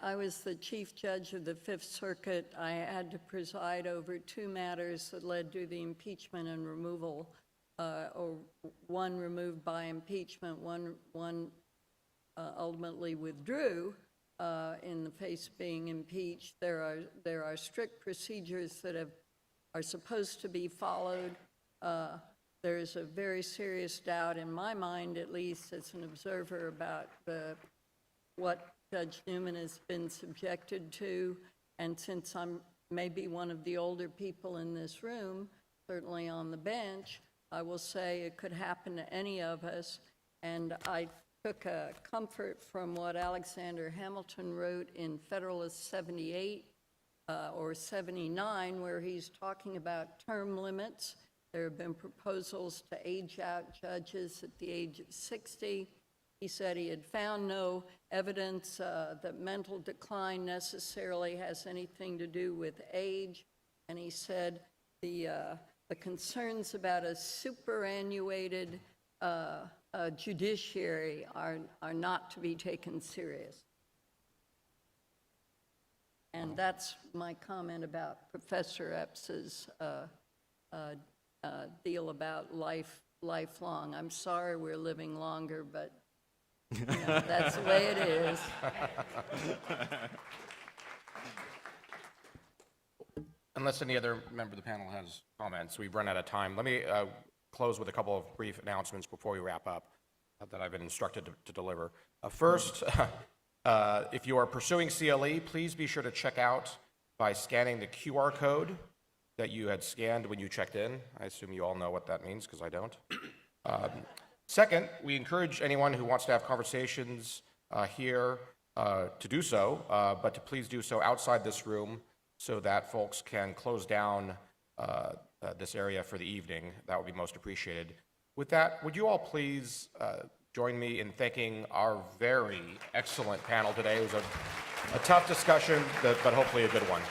I was the chief judge of the Fifth Circuit. I had to preside over two matters that led to the impeachment and removal, or one removed by impeachment, one ultimately withdrew in the face of being impeached. There are strict procedures that are supposed to be followed. There's a very serious doubt in my mind, at least as an observer, about what Judge Newman has been subjected to, and since I'm maybe one of the older people in this room, certainly on the bench, I will say it could happen to any of us, and I took a comfort from what Alexander Hamilton wrote in Federalist 78 or 79, where he's talking about term limits. There have been proposals to age out judges at the age of 60. He said he had found no evidence that mental decline necessarily has anything to do with age, and he said the concerns about a superannuated judiciary are not to be taken serious. And that's my comment about Professor Epps's deal about lifelong. I'm sorry we're living longer, but you know, that's the way it is. Unless any other member of the panel has comments, we've run out of time. Let me close with a couple of brief announcements before we wrap up that I've been instructed to deliver. First, if you are pursuing CLE, please be sure to check out by scanning the QR code that you had scanned when you checked in. I assume you all know what that means, because I don't. Second, we encourage anyone who wants to have conversations here to do so, but to please do so outside this room so that folks can close down this area for the evening. That would be most appreciated. With that, would you all please join me in thanking our very excellent panel today. It was a tough discussion, but hopefully a good one.